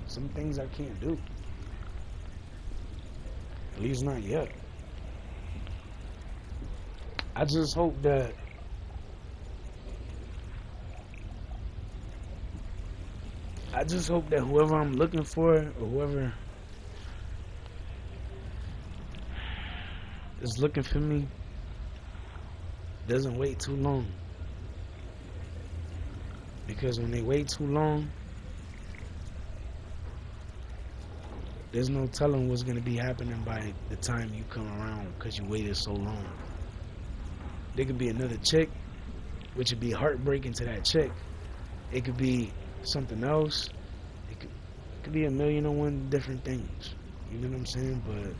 A: some things I can't do. At least not yet. I just hope that whoever I'm looking for, or whoever is looking for me, doesn't wait too long. Because when they wait too long, there's no telling what's going to be happening by the time you come around, because you waited so long. There could be another chick, which would be heartbreaking to that chick. It could be something else. It could be a million and one different things. You know what I'm saying? But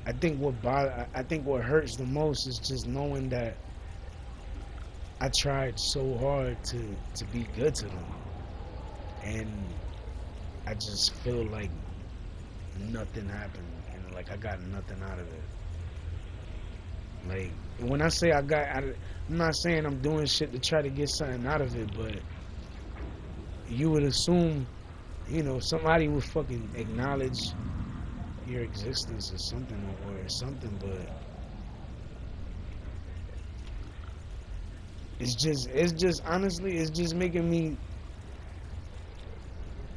A: I think what hurts the most is just knowing that I tried so hard to be good to them, and I just feel like nothing happened, and like I got nothing out of it. Like, when I say I'm not saying I'm doing shit to try to get something out of it, but you would assume, you know, somebody would fucking acknowledge your existence or something, but it's just honestly, it's just making me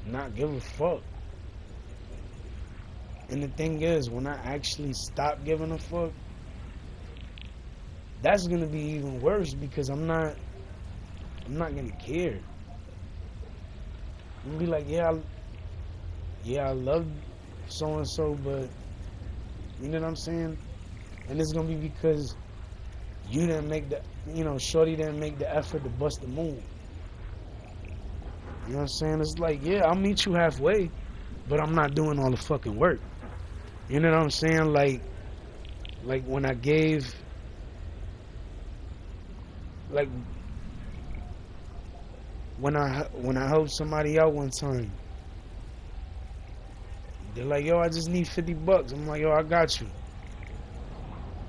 A: not give a fuck. And the thing is, when I actually stop giving a fuck, that's gonna be even worse, because I'm not gonna care. I'm gonna be like, I love so and so, but you know what I'm saying? And it's gonna be because you didn't make shorty didn't make the effort to bust the move. You know what I'm saying? It's like, yeah, I'll meet you halfway, but I'm not doing all the fucking work. You know what I'm saying? Like when I gave, like when I helped somebody out one time, they're like, yo, I just need $50. I'm like, yo, I got you.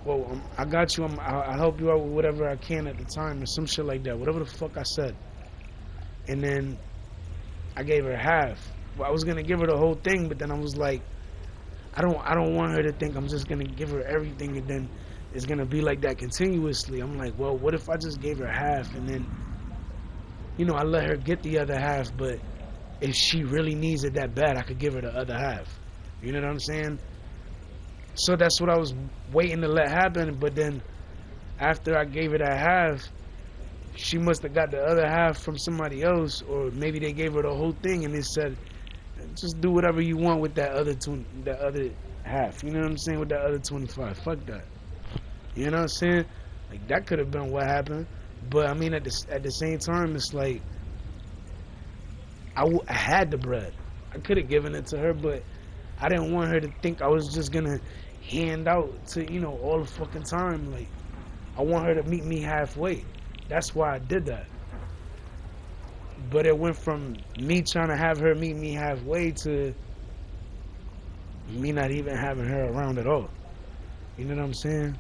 A: well, I got you. I'll help you out with whatever I can at the time, or some shit like that. Whatever the fuck I said. And then I gave her half. Well, I was gonna give her the whole thing, but then I was like, I don't want her to think I'm just gonna give her everything, and then it's gonna be like that continuously. I'm like, well, what if I just gave her half, and then, I let her get the other half, but if she really needs it that bad, I could give her the other half. You know what I'm saying? So that's what I was waiting to let happen. But then after I gave her that half, she must have got the other half from somebody else, or maybe they gave her the whole thing and they said, just do whatever you want with that other half. You know what I'm saying? With that other 25. Fuck that. You know what I'm saying? Like, that could have been what happened. But I mean, at the same time, it's like I had the bread. I could have given it to her, but I didn't want her to think I was just gonna hand out to all the fucking time. Like, I want her to meet me halfway. That's why I did that. But it went from me trying to have her meet me halfway to me not even having her around at all. You know what I'm saying?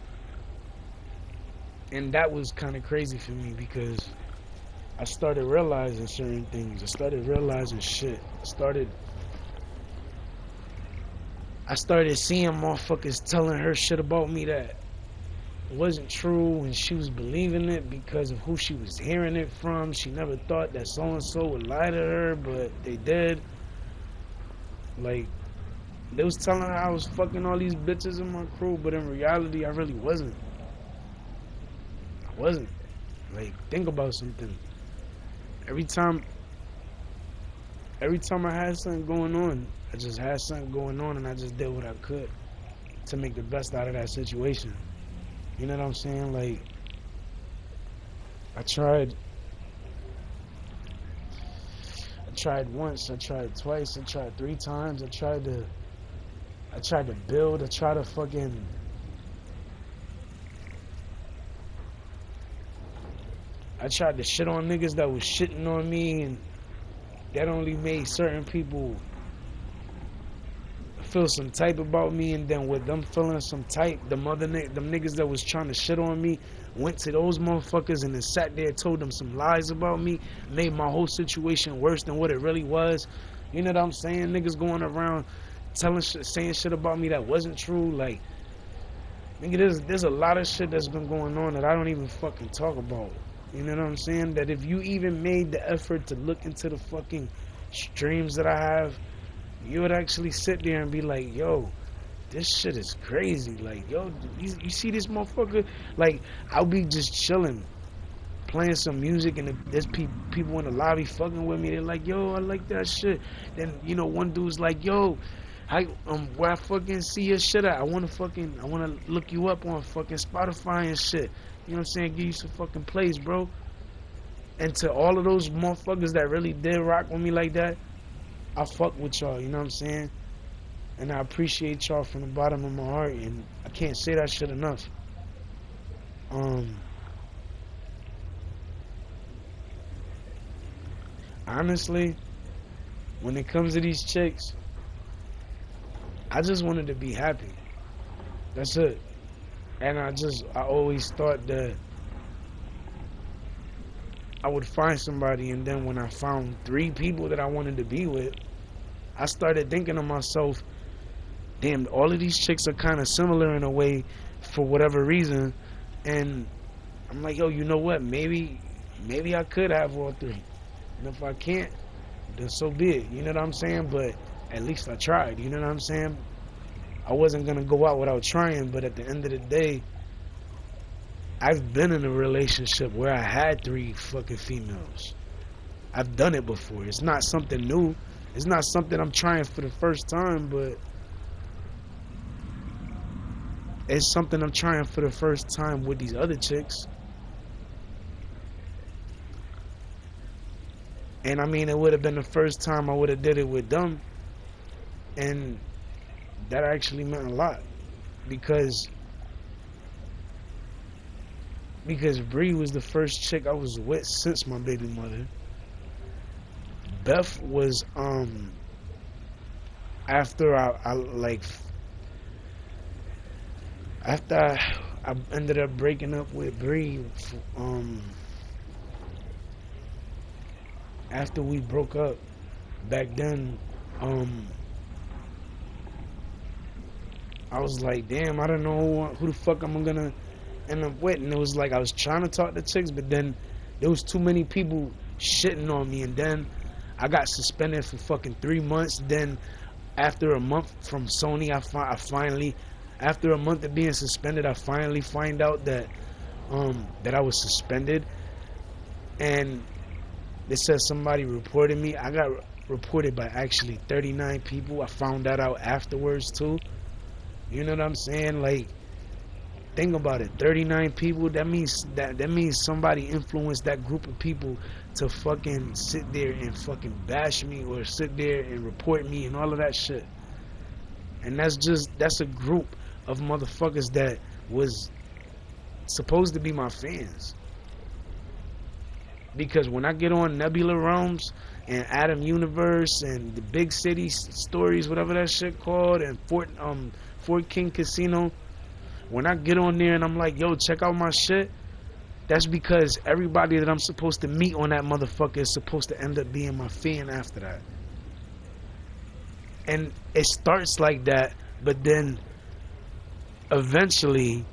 A: And that was kind of crazy for me because I started realizing certain things. I started realizing shit. I started seeing motherfuckers telling her shit about me that wasn't true, and she was believing it because of who she was hearing it from. She never thought that so-and-so would lie to her, but they did. Like, they was telling her I was fucking all these bitches in my crew, but in reality, I really wasn't. I wasn't. Like, think about something. Every time I had something going on, I just had something going on, and I just did what I could to make the best out of that situation. You know what I'm saying? Like, I tried once, I tried twice, I tried 3 times, I tried to build, I tried to shit on niggas that was shitting on me, and that only made certain people feel some type about me, and then with them feeling some type, them niggas that was trying to shit on me went to those motherfuckers and then sat there, told them some lies about me, made my whole situation worse than what it really was. You know what I'm saying? Niggas going around saying shit about me that wasn't true. Like, nigga, there's a lot of shit that's been going on that I don't even fucking talk about. You know what I'm saying? That if you even made the effort to look into the fucking streams that I have, you would actually sit there and be like, yo, this shit is crazy. Like, yo, you see this motherfucker? Like, I'll be just chilling, playing some music, and there's people in the lobby fucking with me. They're like, yo, I like that shit. Then, one dude's like, yo, where I fucking see your shit at? I wanna look you up on fucking Spotify and shit. You know what I'm saying? Give you some fucking plays, bro. And to all of those motherfuckers that really did rock with me like that, I fuck with y'all, you know what I'm saying? And I appreciate y'all from the bottom of my heart, and I can't say that shit enough. Honestly, when it comes to these chicks, I just wanted to be happy. That's it. And I always thought that I would find somebody, and then when I found 3 people that I wanted to be with, I started thinking to myself, damn, all of these chicks are kind of similar in a way for whatever reason. And I'm like, yo, you know what? Maybe I could have all 3. And if I can't, then so be it. You know what I'm saying? But at least I tried. You know what I'm saying? I wasn't going to go out without trying, but at the end of the day, I've been in a relationship where I had 3 fucking females. I've done it before. It's not something new. It's not something I'm trying for the first time, but it's something I'm trying for the first time with these other chicks. And I mean, it would have been the first time I would have did it with them. And that actually meant a lot. Because Bree was the first chick I was with since my baby mother. Beth was after I ended up breaking up with Bree. After we broke up, back then, I was like, damn, I don't know who the fuck I'm gonna end up with. And it was like I was trying to talk to chicks, but then there was too many people shitting on me. And then I got suspended for fucking 3 months. Then after a month from Sony, I finally, after a month of being suspended, I finally find out that that I was suspended. And they said somebody reported me. I got reported by actually 39 people. I found that out afterwards too. You know what I'm saying? Like, think about it. 39 people. That means somebody influenced that group of people to fucking sit there and fucking bash me or sit there and report me and all of that shit. And that's a group of motherfuckers that was supposed to be my fans. Because when I get on Nebula Realms and Adam Universe and the Big City Stories, whatever that shit called, and Fort King Casino, when I get on there and I'm like, yo, check out my shit, that's because everybody that I'm supposed to meet on that motherfucker is supposed to end up being my fan after that. And it starts like that, but then eventually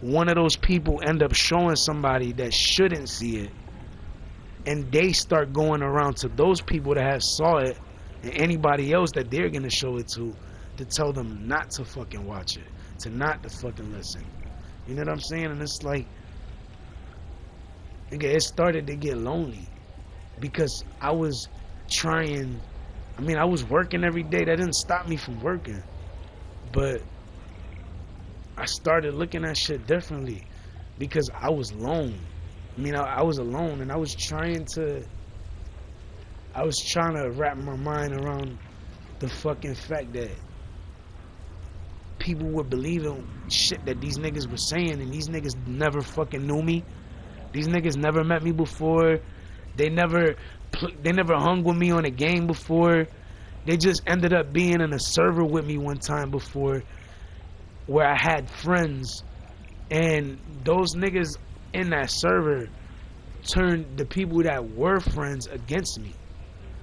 A: one of those people end up showing somebody that shouldn't see it, and they start going around to those people that have saw it and anybody else that they're gonna show it to tell them not to fucking watch it, to not to fucking listen. You know what I'm saying? And it's like, nigga, it started to get lonely because I was trying. I mean, I was working every day. That didn't stop me from working, but I started looking at shit differently because I was alone. I mean, I was alone, and I was trying to wrap my mind around the fucking fact that people were believing shit that these niggas were saying, and these niggas never fucking knew me. These niggas never met me before. They never hung with me on a game before. They just ended up being in a server with me one time before, where I had friends, and those niggas in that server turned the people that were friends against me.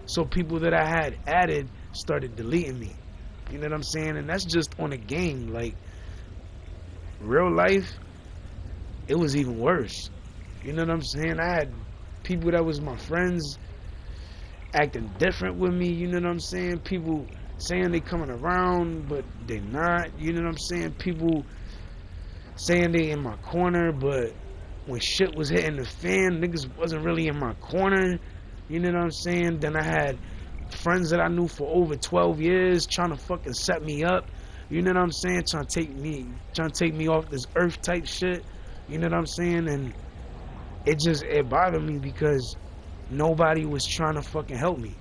A: So people that I had added started deleting me. You know what I'm saying? And that's just on a game. Like, real life, it was even worse. You know what I'm saying? I had people that was my friends acting different with me. You know what I'm saying? People saying they coming around, but they not. You know what I'm saying? People saying they in my corner, but when shit was hitting the fan, niggas wasn't really in my corner. You know what I'm saying? Then I had friends that I knew for over 12 years trying to fucking set me up. You know what I'm saying? Trying to take me off this earth type shit. You know what I'm saying? And it bothered me because nobody was trying to fucking help me.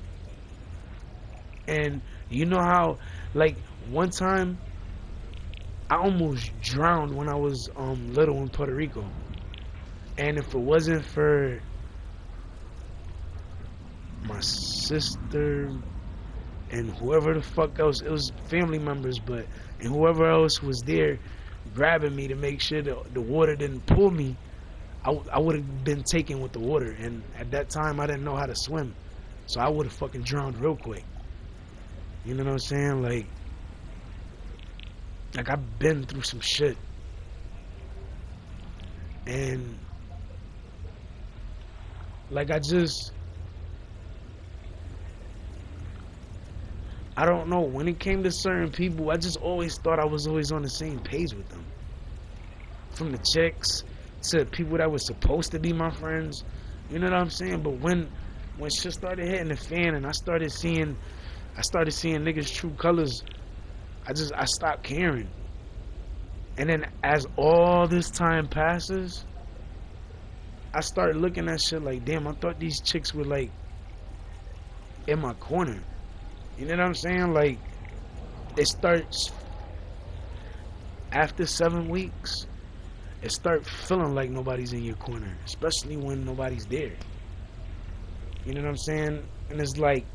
A: And you know how, like, one time I almost drowned when I was little in Puerto Rico. And if it wasn't for my sister and whoever the fuck else, it was family members, and whoever else was there grabbing me to make sure that the water didn't pull me, I would have been taken with the water. And at that time, I didn't know how to swim, so I would have fucking drowned real quick. You know what I'm saying? Like I've been through some shit, and like I don't know, when it came to certain people, I just always thought I was always on the same page with them. From the chicks to people that were supposed to be my friends. You know what I'm saying? But when shit started hitting the fan and I started seeing niggas' true colors, I stopped caring. And then as all this time passes, I started looking at shit like, damn, I thought these chicks were like in my corner. You know what I'm saying? Like, it starts after 7 weeks, it starts feeling like nobody's in your corner, especially when nobody's there. You know what I'm saying? And it's like,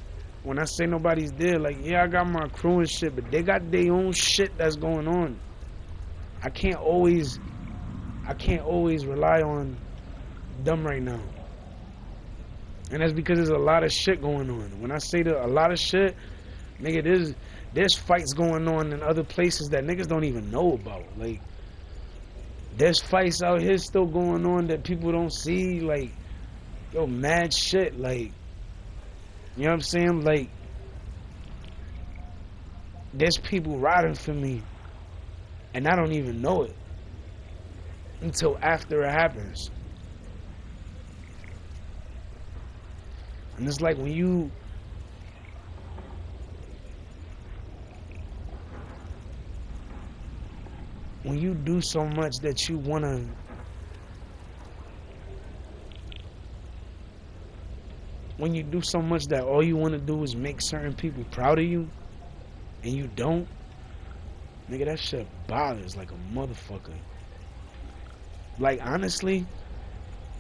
A: when I say nobody's there, like, yeah, I got my crew and shit, but they got their own shit that's going on. I can't always I can't always rely on them right now. And that's because there's a lot of shit going on. When I say a lot of shit, nigga, there's fights going on in other places that niggas don't even know about. Like, there's fights out here still going on that people don't see. Like, yo, mad shit. Like, you know what I'm saying? Like, there's people riding for me, and I don't even know it until after it happens. And it's like when you do so much that you wanna, when you do so much that all you wanna do is make certain people proud of you, and you don't, nigga, that shit bothers like a motherfucker. Like, honestly,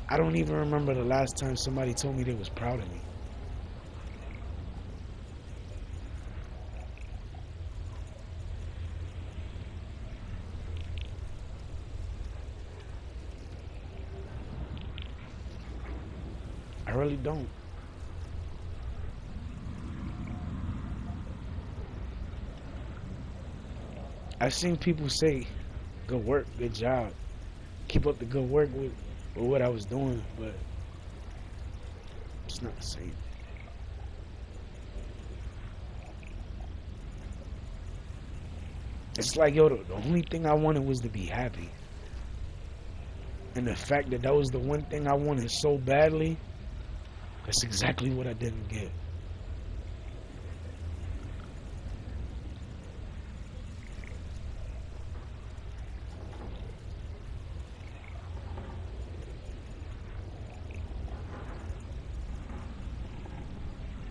A: I don't even remember the last time somebody told me they was proud of me. I really don't. I've seen people say, good work, good job, keep up the good work with what I was doing, but it's not the same. It's like, yo, the only thing I wanted was to be happy. And the fact that that was the one thing I wanted so badly, that's exactly what I didn't get.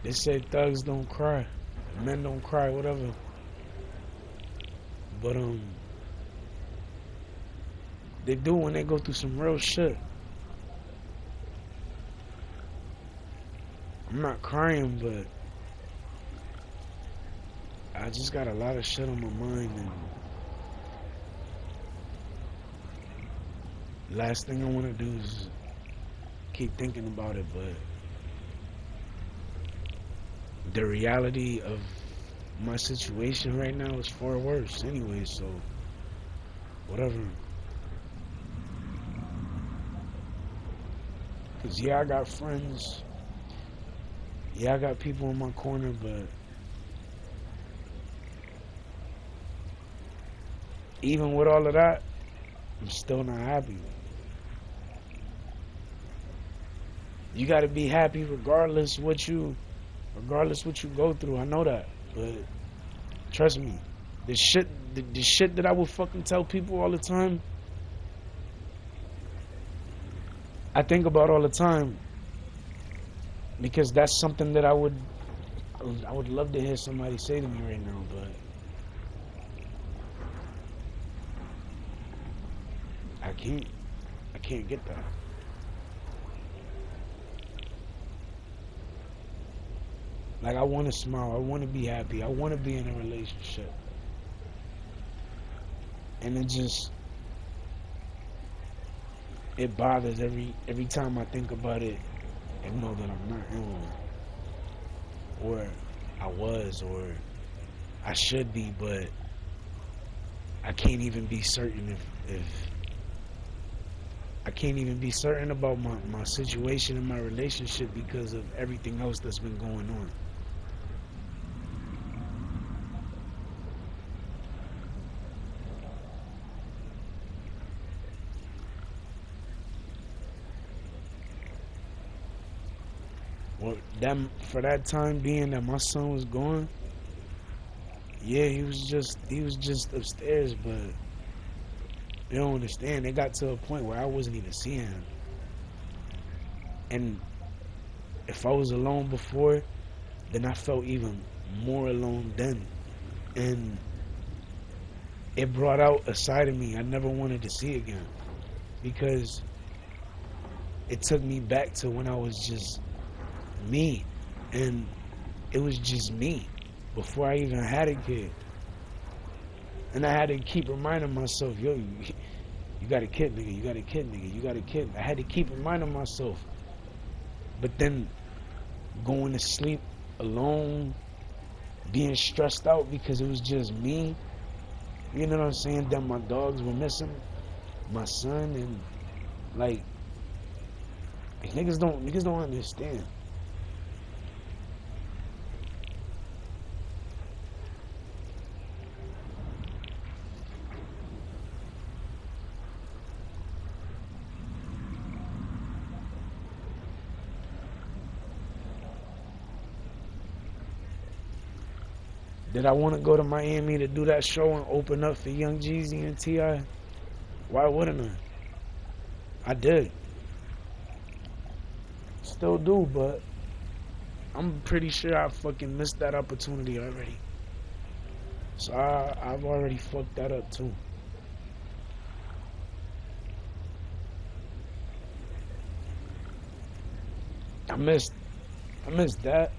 A: They say thugs don't cry, men don't cry, whatever. But they do when they go through some real shit. I'm not crying, but I just got a lot of shit on my mind, and last thing I want to do is keep thinking about it, but the reality of my situation right now is far worse anyway, so whatever. Cause yeah, I got friends, yeah, I got people in my corner, but even with all of that, I'm still not happy. You gotta be happy regardless what you go through. I know that, but trust me, the shit that I would fucking tell people all the time, I think about all the time, because that's something that I would love to hear somebody say to me right now, but I can't get that. Like, I want to smile, I want to be happy, I want to be in a relationship, and it bothers every time I think about it and know that I'm not in one, or I was, or I should be, but I can't even be certain if I can't even be certain about my situation and my relationship because of everything else that's been going on. Well, for that time being that my son was gone, yeah, he was just upstairs, but they don't understand. They got to a point where I wasn't even seeing him. And if I was alone before, then I felt even more alone then. And it brought out a side of me I never wanted to see again, because it took me back to when I was just me, and it was just me before I even had a kid. And I had to keep reminding myself, yo, You got a kid, nigga. You got a kid, nigga. You got a kid. I had to keep reminding myself. But then going to sleep alone, being stressed out because it was just me. You know what I'm saying? That my dogs were missing, my son, and like niggas don't understand. Did I want to go to Miami to do that show and open up for Young Jeezy and T.I.? Why wouldn't I? I did. Still do, but I'm pretty sure I fucking missed that opportunity already. So I've already fucked that up too. I missed that.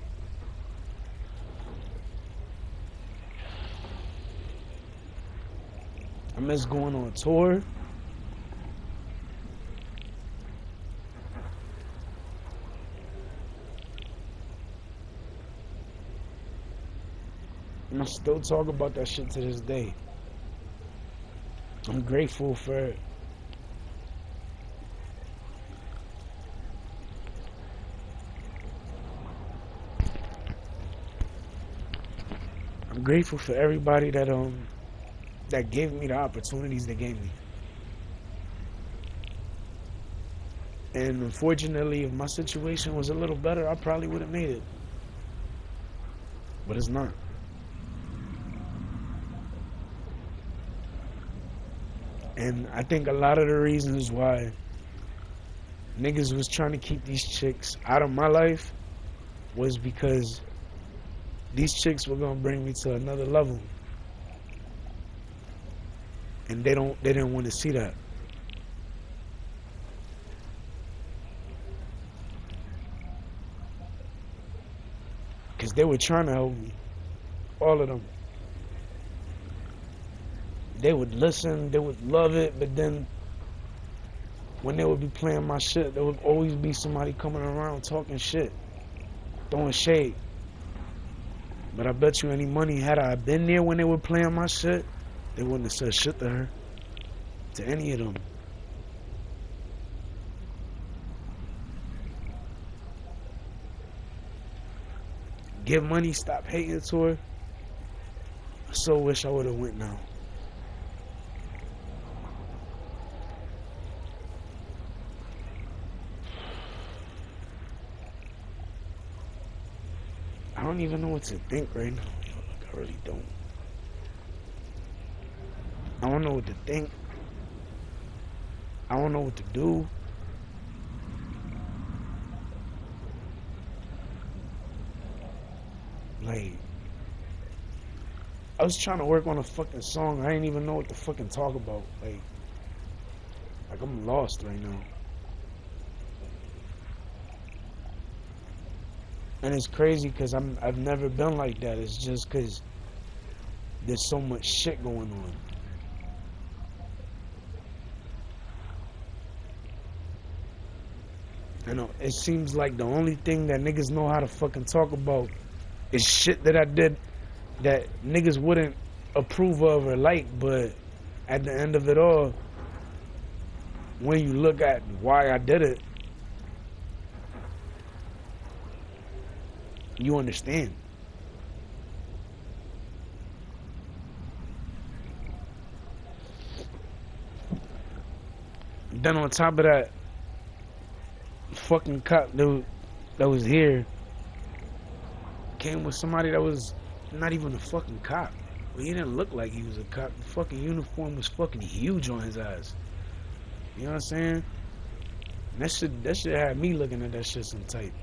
A: I miss going on tour. And I still talk about that shit to this day. I'm grateful for it. I'm grateful for everybody that gave me the opportunities they gave me. And unfortunately, if my situation was a little better, I probably would have made it. But it's not. And I think a lot of the reasons why niggas was trying to keep these chicks out of my life was because these chicks were gonna bring me to another level. And they didn't want to see that. Cause they were trying to help me. All of them. They would listen, they would love it, but then when they would be playing my shit, there would always be somebody coming around talking shit, throwing shade. But I bet you any money, had I been there when they were playing my shit, they wouldn't have said shit to her, to any of them. Give money, stop hating to her. I so wish I would have went now. I don't even know what to think right now. Yo, like, I really don't. I don't know what to think. I don't know what to do. Like, I was trying to work on a fucking song. I didn't even know what to fucking talk about. Like I'm lost right now. And it's crazy because I've never been like that. It's just because there's so much shit going on. I know it seems like the only thing that niggas know how to fucking talk about is shit that I did that niggas wouldn't approve of or like, but at the end of it all, when you look at why I did it, you understand. Then on top of that, fucking cop that was here came with somebody that was not even a fucking cop. Well, he didn't look like he was a cop. The fucking uniform was fucking huge on his eyes. You know what I'm saying? That shit had me looking at that shit some type.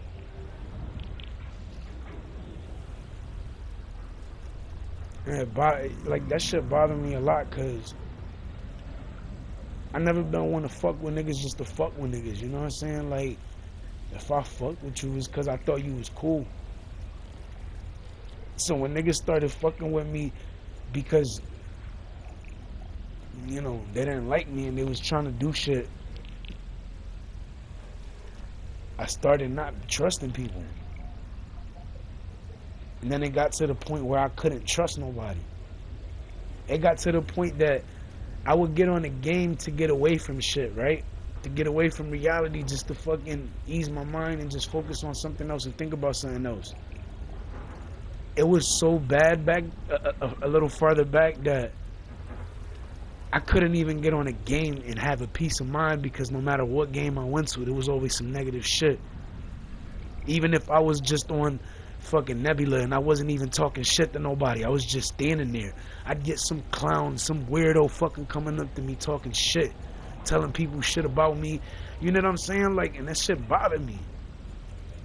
A: And like that shit bothered me a lot because I never been one to fuck with niggas just to fuck with niggas. You know what I'm saying? Like, if I fucked with you, it's because I thought you was cool. So when niggas started fucking with me because you know, they didn't like me and they was trying to do shit, I started not trusting people. And then it got to the point where I couldn't trust nobody. It got to the point that I would get on a game to get away from shit, right? To get away from reality, just to fucking ease my mind and just focus on something else and think about something else. It was so bad back, a little farther back, that I couldn't even get on a game and have a peace of mind, because no matter what game I went to, there was always some negative shit. Even if I was just on fucking Nebula and I wasn't even talking shit to nobody, I was just standing there, I'd get some clown, some weirdo fucking coming up to me talking shit, telling people shit about me. You know what I'm saying? Like, and that shit bothered me.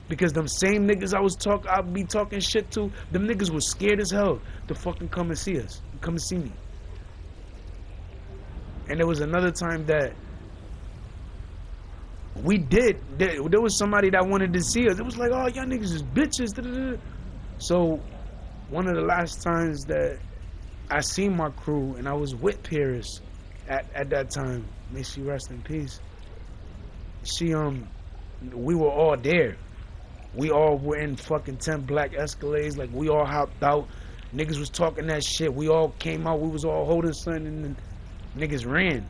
A: Because them same niggas I'd be talking shit to, them niggas was scared as hell to fucking come and see us, come and see me. And there was another time that there was somebody that wanted to see us. It was like, oh, y'all niggas is bitches. Da, da, da. So one of the last times that I seen my crew, and I was with Paris at that time, may she rest in peace, we were all there. We all were in fucking 10 black Escalades. Like, we all hopped out. Niggas was talking that shit. We all came out. We was all holding something, and then niggas ran.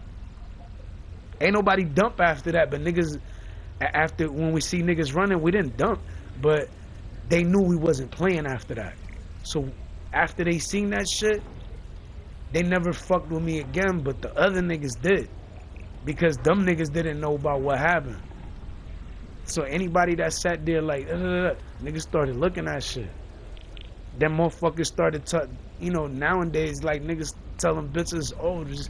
A: Ain't nobody dump after that, but niggas, after, when we see niggas running, we didn't dump. But they knew we wasn't playing after that. So after they seen that shit, they never fucked with me again, but the other niggas did. Because them niggas didn't know about what happened. So anybody that sat there like, niggas started looking at shit. Then motherfuckers started, you know, nowadays, like, niggas telling bitches, oh, just,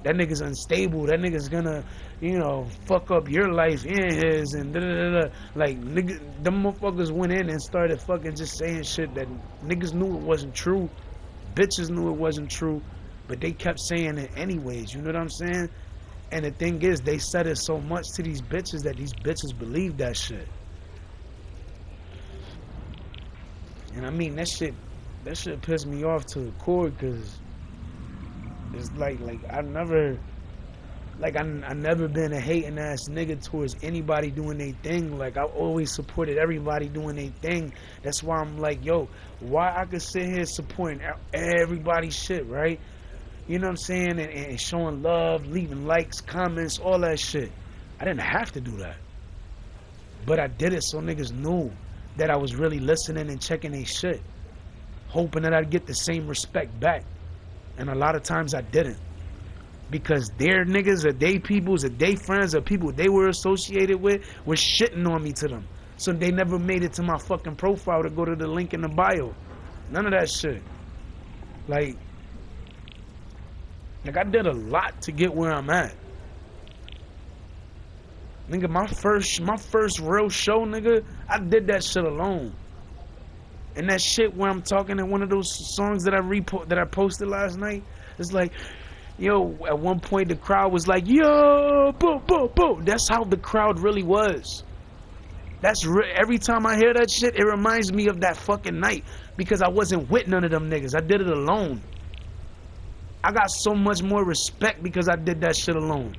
A: that nigga's unstable, that nigga's gonna, you know, fuck up your life and his, and da-da-da-da. Like, niggas, them motherfuckers went in and started fucking just saying shit that niggas knew it wasn't true. Bitches knew it wasn't true, but they kept saying it anyways, you know what I'm saying? And the thing is, they said it so much to these bitches that these bitches believe that shit. And I mean, that shit pissed me off to the core, because it's like I never been a hating ass nigga towards anybody doing their thing. Like, I always supported everybody doing their thing. That's why I'm like, yo, why I could sit here supporting everybody's shit, right? You know what I'm saying? And showing love, leaving likes, comments, all that shit. I didn't have to do that. But I did it so niggas knew that I was really listening and checking their shit, hoping that I'd get the same respect back. And a lot of times I didn't. Because their niggas or they peoples or they friends or people they were associated with were shitting on me to them. So they never made it to my fucking profile to go to the link in the bio. None of that shit. Like I did a lot to get where I'm at. Nigga, my first real show, nigga, I did that shit alone. And that shit where I'm talking in one of those songs that I posted last night, it's like, yo, at one point the crowd was like, yo, boo, boo, boo. That's how the crowd really was. Every time I hear that shit, it reminds me of that fucking night, because I wasn't with none of them niggas. I did it alone. I got so much more respect because I did that shit alone.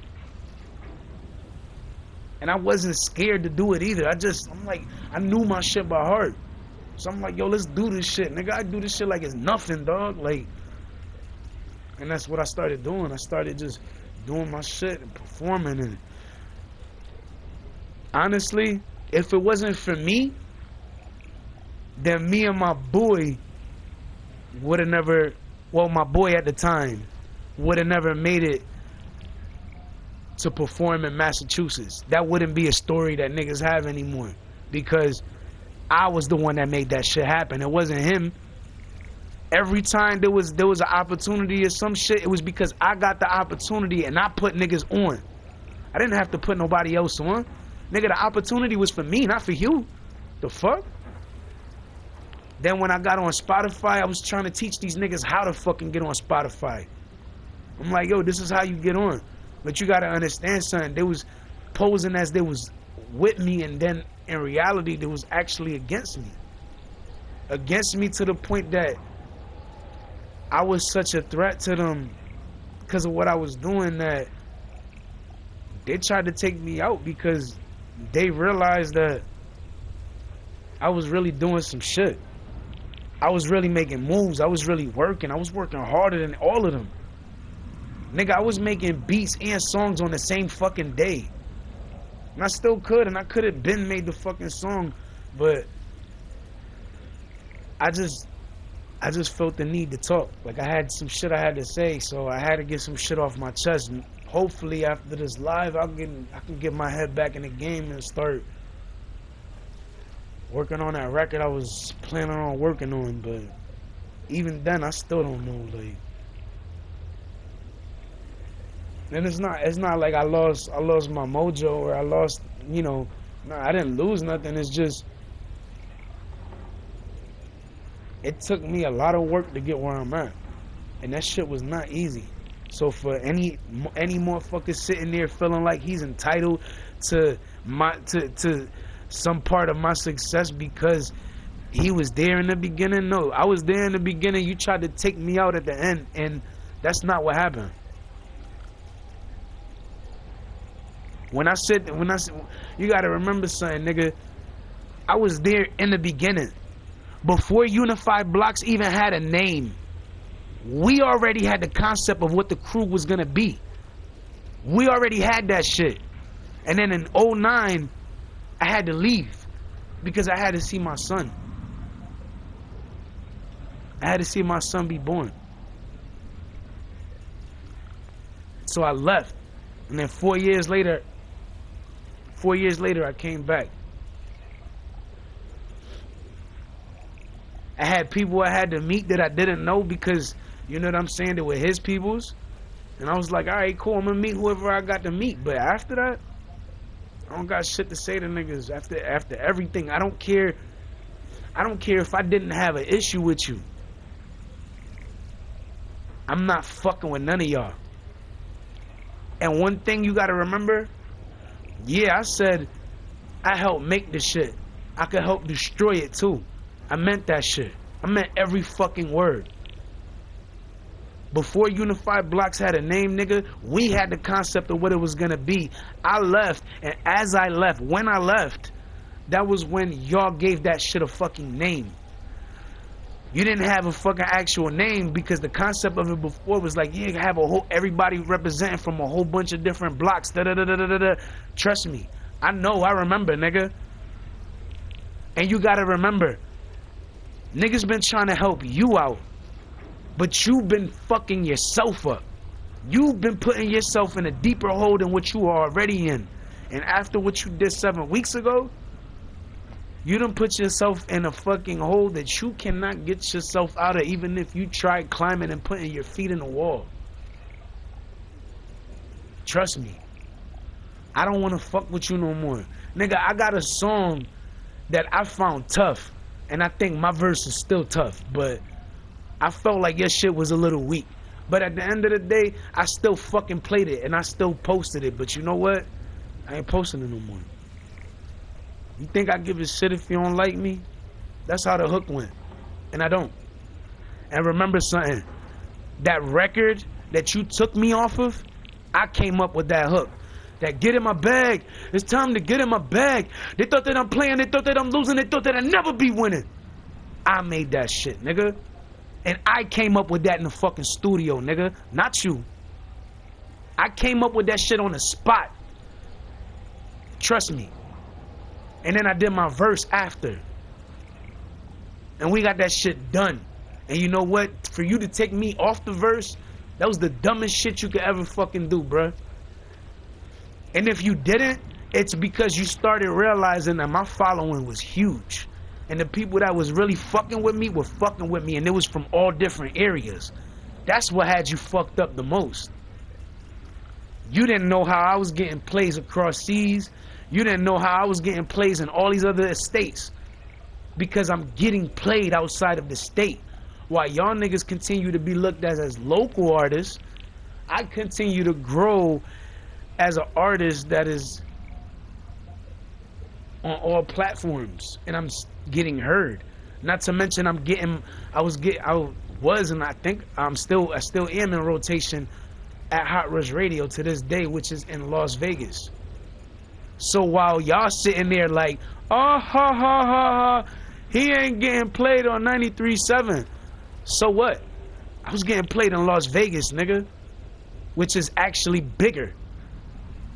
A: And I wasn't scared to do it either. I'm like, I knew my shit by heart. So I'm like, yo, let's do this shit. Nigga, I do this shit like it's nothing, dog. Like, and that's what I started doing. I started just doing my shit and performing. And honestly, if it wasn't for me, then me and my boy would have never, well, my boy at the time would have never made it to perform in Massachusetts. That wouldn't be a story that niggas have anymore, because I was the one that made that shit happen. It wasn't him. Every time there was an opportunity or some shit, it was because I got the opportunity and I put niggas on. I didn't have to put nobody else on. Nigga, the opportunity was for me, not for you. The fuck? Then when I got on Spotify, I was trying to teach these niggas how to fucking get on Spotify. I'm like, yo, this is how you get on. But you gotta understand something. They was posing as they was with me, and then in reality, they was actually against me. Against me to the point that I was such a threat to them because of what I was doing that they tried to take me out because they realized that I was really doing some shit. I was really making moves. I was really working. I was working harder than all of them. Nigga, I was making beats and songs on the same fucking day. And I still could, and I could have been made the fucking song, but I just felt the need to talk. Like, I had some shit I had to say, so I had to get some shit off my chest. And hopefully after this live, I can get my head back in the game and start working on that record I was planning on working on. But even then, I still don't know, like. And it's not like I lost my mojo or I lost, you know, no, I didn't lose nothing. It's just it took me a lot of work to get where I'm at, and that shit was not easy. So for any motherfucker sitting there feeling like he's entitled to some part of my success because he was there in the beginning, no, I was there in the beginning. You tried to take me out at the end, and that's not what happened. When I said, you gotta remember something, nigga. I was there in the beginning. Before Unified Blocks even had a name, we already had the concept of what the crew was gonna be. We already had that shit. And then in 2009, I had to leave because I had to see my son. I had to see my son be born. So I left. And then 4 years later, I came back. I had people I had to meet that I didn't know because, you know what I'm saying, they were his peoples. And I was like, all right, cool, I'm going to meet whoever I got to meet. But after that, I don't got shit to say to niggas. After everything, I don't care if I didn't have an issue with you. I'm not fucking with none of y'all. And one thing you got to remember, yeah, I said I helped make the shit. I could help destroy it too. I meant that shit. I meant every fucking word. Before Unified Blocks had a name, nigga, we had the concept of what it was gonna be. I left, and as I left, when I left, that was when y'all gave that shit a fucking name. You didn't have a fucking actual name because the concept of it before was like, yeah, have a whole, everybody representing from a whole bunch of different blocks. Da da da da da da. Trust me, I know, I remember, nigga. And you gotta remember, niggas been trying to help you out, but you've been fucking yourself up. You've been putting yourself in a deeper hole than what you are already in. And after what you did 7 weeks ago, you done put yourself in a fucking hole that you cannot get yourself out of, even if you try climbing and putting your feet in the wall. Trust me. I don't want to fuck with you no more. Nigga, I got a song that I found tough, and I think my verse is still tough, but I felt like your shit was a little weak. But at the end of the day, I still fucking played it, and I still posted it. But you know what? I ain't posting it no more. You think I give a shit if you don't like me? That's how the hook went. And I don't. And remember something. That record that you took me off of, I came up with that hook. That get in my bag. It's time to get in my bag. They thought that I'm playing. They thought that I'm losing. They thought that I'd never be winning. I made that shit, nigga. And I came up with that in the fucking studio, nigga. Not you. I came up with that shit on the spot. Trust me. And then I did my verse after. And we got that shit done. And you know what? For you to take me off the verse, that was the dumbest shit you could ever fucking do, bruh. And if you didn't, it's because you started realizing that my following was huge. And the people that was really fucking with me were fucking with me. And it was from all different areas. That's what had you fucked up the most. You didn't know how I was getting plays across seas. You didn't know how I was getting plays in all these other estates. Because I'm getting played outside of the state. While y'all niggas continue to be looked at as local artists, I continue to grow as an artist that is on all platforms. And I'm getting heard. Not to mention I was and I think I still am in rotation at Hot Rush Radio to this day, which is in Las Vegas. So while y'all sitting there like, oh, ha, ha, ha, ha, he ain't getting played on 93.7. So what? I was getting played in Las Vegas, nigga, which is actually bigger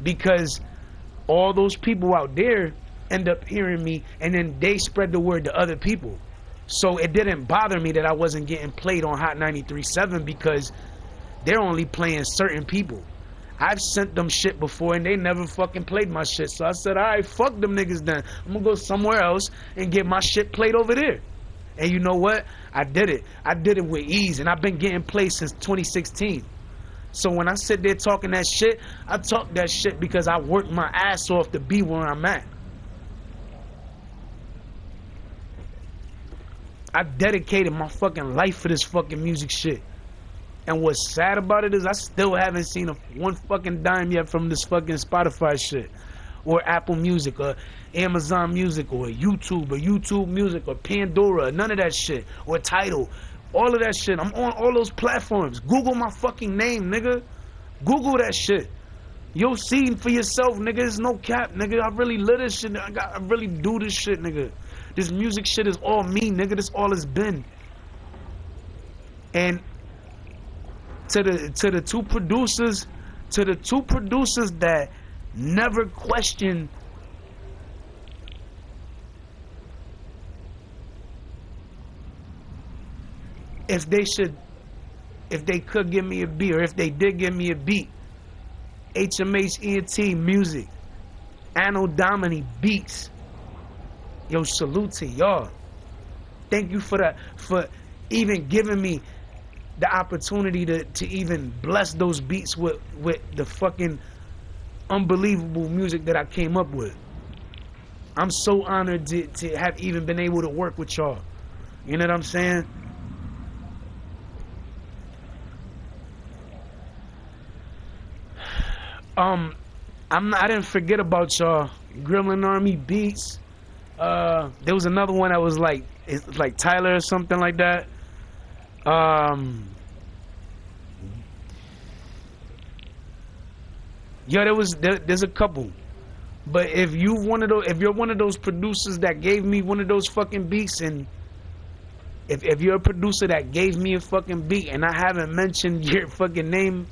A: because all those people out there end up hearing me and then they spread the word to other people. So it didn't bother me that I wasn't getting played on Hot 93.7 because they're only playing certain people. I've sent them shit before and they never fucking played my shit. So I said, all right, fuck them niggas then. I'm gonna go somewhere else and get my shit played over there. And you know what? I did it. I did it with ease, and I've been getting played since 2016. So when I sit there talking that shit, I talk that shit because I worked my ass off to be where I'm at. I dedicated my fucking life for this fucking music shit. And what's sad about it is I still haven't seen one fucking dime yet from this fucking Spotify shit, or Apple Music, or Amazon Music, or YouTube, or YouTube Music, or Pandora, none of that shit, or Tidal, all of that shit. I'm on all those platforms. Google my fucking name, nigga. Google that shit. You'll see for yourself, nigga. There's no cap, nigga. I really live this shit. I really do this shit, nigga. This music shit is all me, nigga. This all it's been. And to the two producers that never question if they could give me a beat, or if they did give me a beat. HMH ENT Music, Anno Domini Beats. Yo, salute to y'all. Thank you for that, for even giving me the opportunity to even bless those beats with the fucking unbelievable music that I came up with. I'm so honored to have even been able to work with y'all. You know what I'm saying? I didn't forget about y'all. Gremlin Army Beats. There was another one that was like, it's like Tyler or something like that. Yo, there's a couple. But if you're one of those producers that gave me one of those fucking beats, and if you're a producer that gave me a fucking beat and I haven't mentioned your fucking name,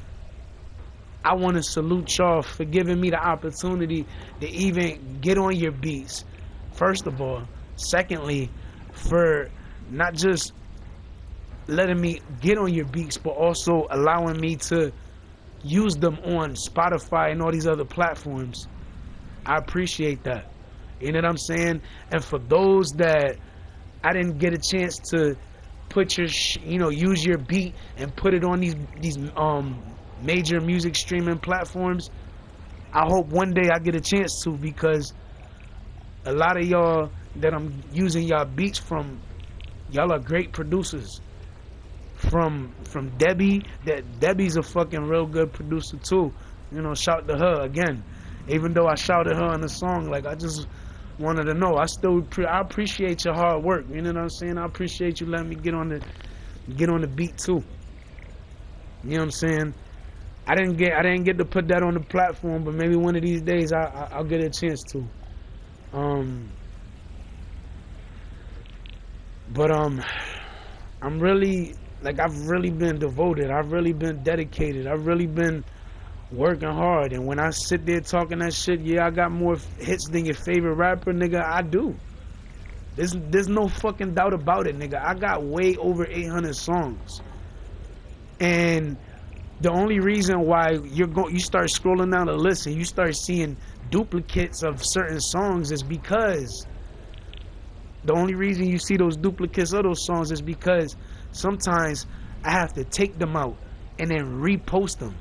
A: I want to salute y'all for giving me the opportunity to even get on your beats, first of all. Secondly, for not just letting me get on your beats, but also allowing me to use them on Spotify and all these other platforms. I appreciate that. You know what I'm saying? And for those that I didn't get a chance to put your, use your beat and put it on these major music streaming platforms, I hope one day I get a chance to, because a lot of y'all that I'm using y'all beats from, y'all are great producers. From Debbie, Debbie's a fucking real good producer too. Shout to her again. Even though I shouted her on the song, like, I just wanted to know. I appreciate your hard work. You know what I'm saying? I appreciate you letting me get on the beat too. You know what I'm saying? I didn't get to put that on the platform, but maybe one of these days I'll get a chance to. I'm really, like, I've really been devoted. I've really been dedicated. I've really been working hard. And when I sit there talking that shit, yeah, I got more hits than your favorite rapper, nigga. I do. There's no fucking doubt about it, nigga. I got way over 800 songs. And the only reason why you start scrolling down the list and you start seeing duplicates of certain songs is because the only reason you see those duplicates of those songs is because sometimes I have to take them out and then repost them.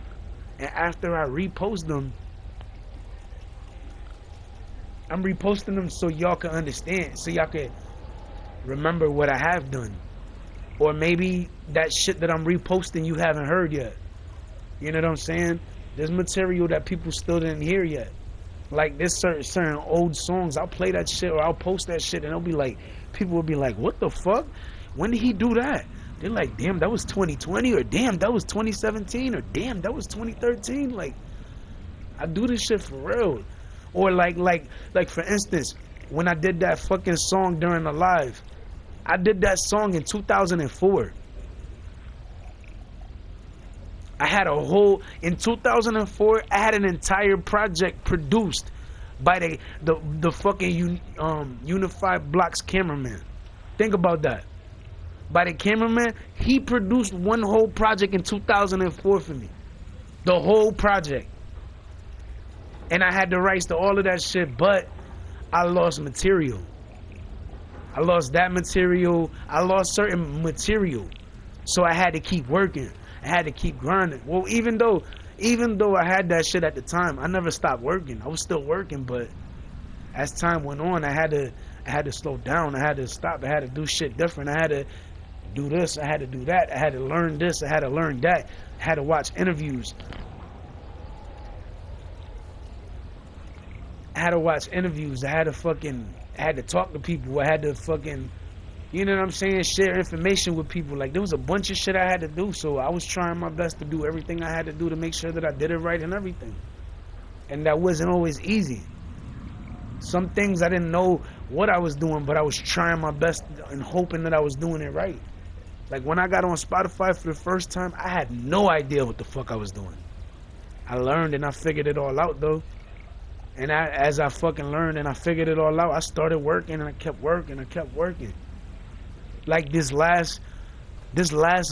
A: And after I repost them, I'm reposting them so y'all can understand, so y'all can remember what I have done. Or maybe that shit that I'm reposting you haven't heard yet. You know what I'm saying? There's material that people still didn't hear yet. Like, there's certain old songs, I'll play that shit or I'll post that shit and it'll be like, people will be like, what the fuck? When did he do that? They're like, damn, that was 2020, or damn, that was 2017, or damn, that was 2013. Like, I do this shit for real. Or like for instance, when I did that fucking song during the live, I did that song in 2004. I had a whole, in 2004, I had an entire project produced by the fucking Unified Blocks cameraman. Think about that. By the cameraman, he produced one whole project in 2004 for me. The whole project. And I had the rights to all of that shit, but I lost material. I lost that material. I lost certain material. So I had to keep working. I had to keep grinding. Well, even though I had that shit at the time, I never stopped working. I was still working, but as time went on, I had to slow down. I had to stop. I had to do shit different. I had to do this. I had to do that. I had to learn this. I had to learn that. I had to watch interviews. I had to talk to people. I had to fucking, you know what I'm saying, share information with people. Like, there was a bunch of shit I had to do, so I was trying my best to do everything I had to do to make sure that I did it right and everything. And that wasn't always easy. Some things I didn't know what I was doing, but I was trying my best and hoping that I was doing it right. Like, when I got on Spotify for the first time, I had no idea what the fuck I was doing. I learned and I figured it all out, though. And as I fucking learned and I figured it all out, I started working and I kept working. Like this last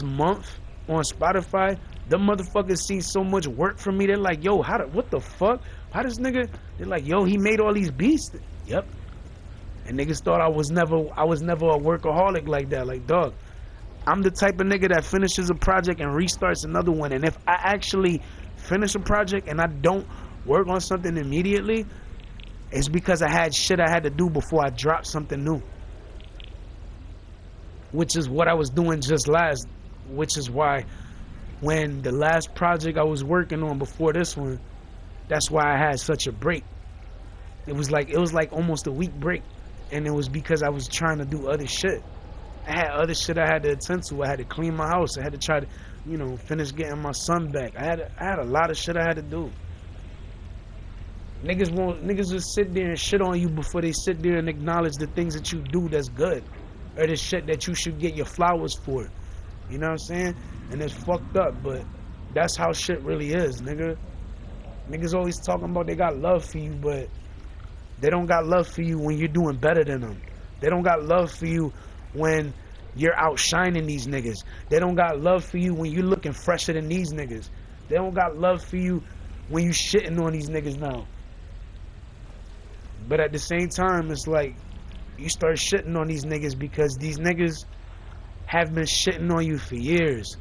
A: month on Spotify, the motherfuckers see so much work from me. They're like, yo, what the fuck? How this nigga? They're like, yo, he made all these beats. Yep. And niggas thought I was never a workaholic like that. Like, dog, I'm the type of nigga that finishes a project and restarts another one. And if I actually finish a project and I don't work on something immediately, it's because I had shit I had to do before I dropped something new. Which is what I was doing which is why when the last project I was working on before this one, that's why I had such a break. It was like almost a week break. And it was because I was trying to do other shit. I had other shit I had to attend to. I had to clean my house. I had to try to, finish getting my son back. I had a lot of shit I had to do. Niggas just sit there and shit on you before they sit there and acknowledge the things that you do that's good, or the shit that you should get your flowers for. You know what I'm saying? And it's fucked up, but that's how shit really is, nigga. Niggas always talking about they got love for you, but they don't got love for you when you're doing better than them. They don't got love for you when you're outshining these niggas. They don't got love for you when you're looking fresher than these niggas. They don't got love for you when you shitting on these niggas now. But at the same time, it's like you start shitting on these niggas because these niggas have been shitting on you for years.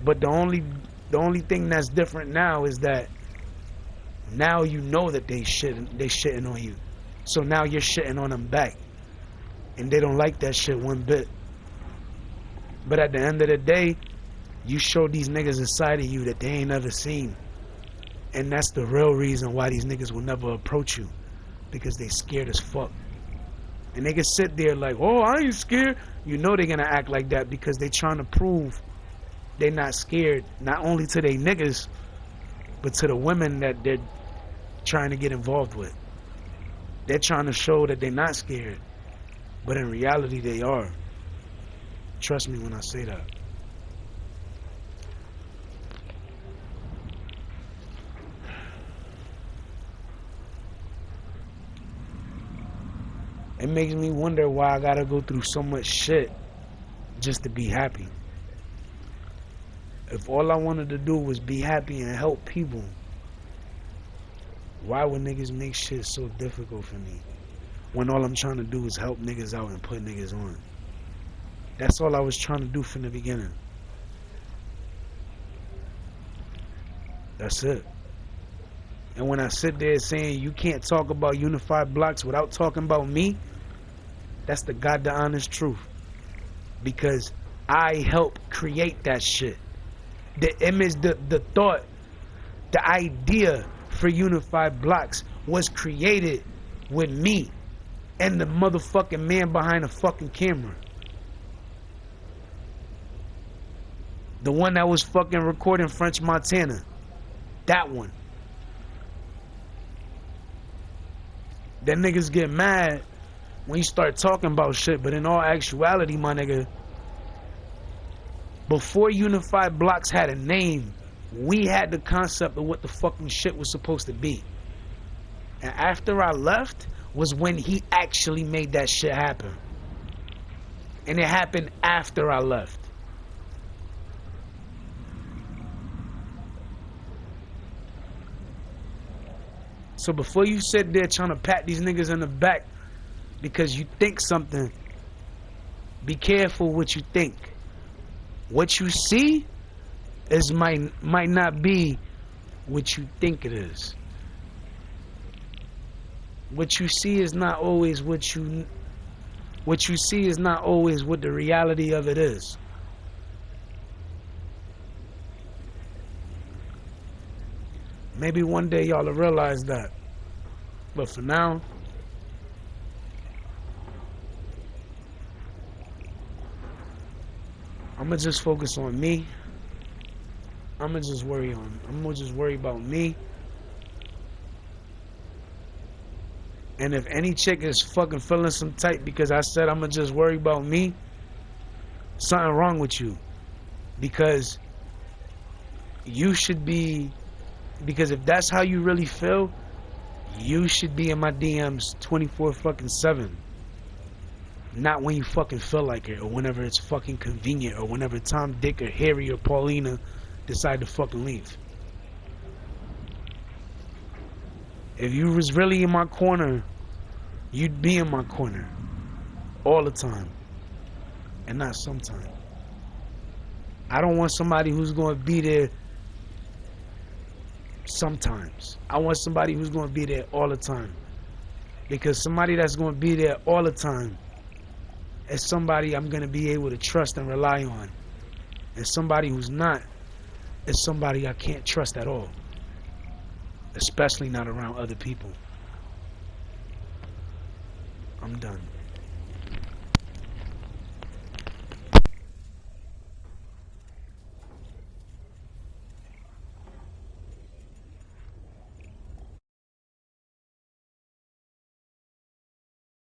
A: But the only thing that's different now is that now you know that they shitting on you. So now you're shitting on them back. And they don't like that shit one bit. But at the end of the day, you show these niggas a side of you that they ain't never seen. And that's the real reason why these niggas will never approach you. Because they scared as fuck. And they can sit there like, oh, I ain't scared. You know they're gonna act like that because they trying to prove they're not scared, not only to they niggas, but to the women that they're trying to get involved with. They're trying to show that they're not scared, but in reality they are. Trust me when I say that. It makes me wonder why I gotta go through so much shit just to be happy. If all I wanted to do was be happy and help people, why would niggas make shit so difficult for me? When all I'm trying to do is help niggas out and put niggas on. That's all I was trying to do from the beginning. That's it. And when I sit there saying you can't talk about Unified Blocks without talking about me, that's the goddamn honest truth. Because I helped create that shit. The image, the thought, the idea for Unified Blocks was created with me and the motherfucking man behind the fucking camera. The one that was fucking recording French Montana. That one. Then niggas get mad when you start talking about shit, but in all actuality, my nigga, before Unified Blocks had a name, we had the concept of what the fucking shit was supposed to be. And after I left was when he actually made that shit happen. And it happened after I left. So before you sit there trying to pat these niggas in the back because you think something, be careful what you think. What you see is might not be what you think it is. What you see is not always what you see is not always what the reality of it is. Maybe one day y'all will realize that. But for now, I'ma just focus on me. I'm gonna just worry about me. And if any chick is fucking feeling some type because I said I'ma just worry about me, something wrong with you. Because you should be, because if that's how you really feel, you should be in my DMs 24/7. Not when you fucking feel like it, or whenever it's fucking convenient, or whenever Tom, Dick, or Harry, or Paulina decide to fucking leave. If you was really in my corner, you'd be in my corner all the time, and not sometime. I don't want somebody who's going to be there sometimes. I want somebody who's going to be there all the time. Because somebody that's going to be there all the time is somebody I'm going to be able to trust and rely on. And somebody who's not is somebody I can't trust at all. Especially not around other people. I'm done.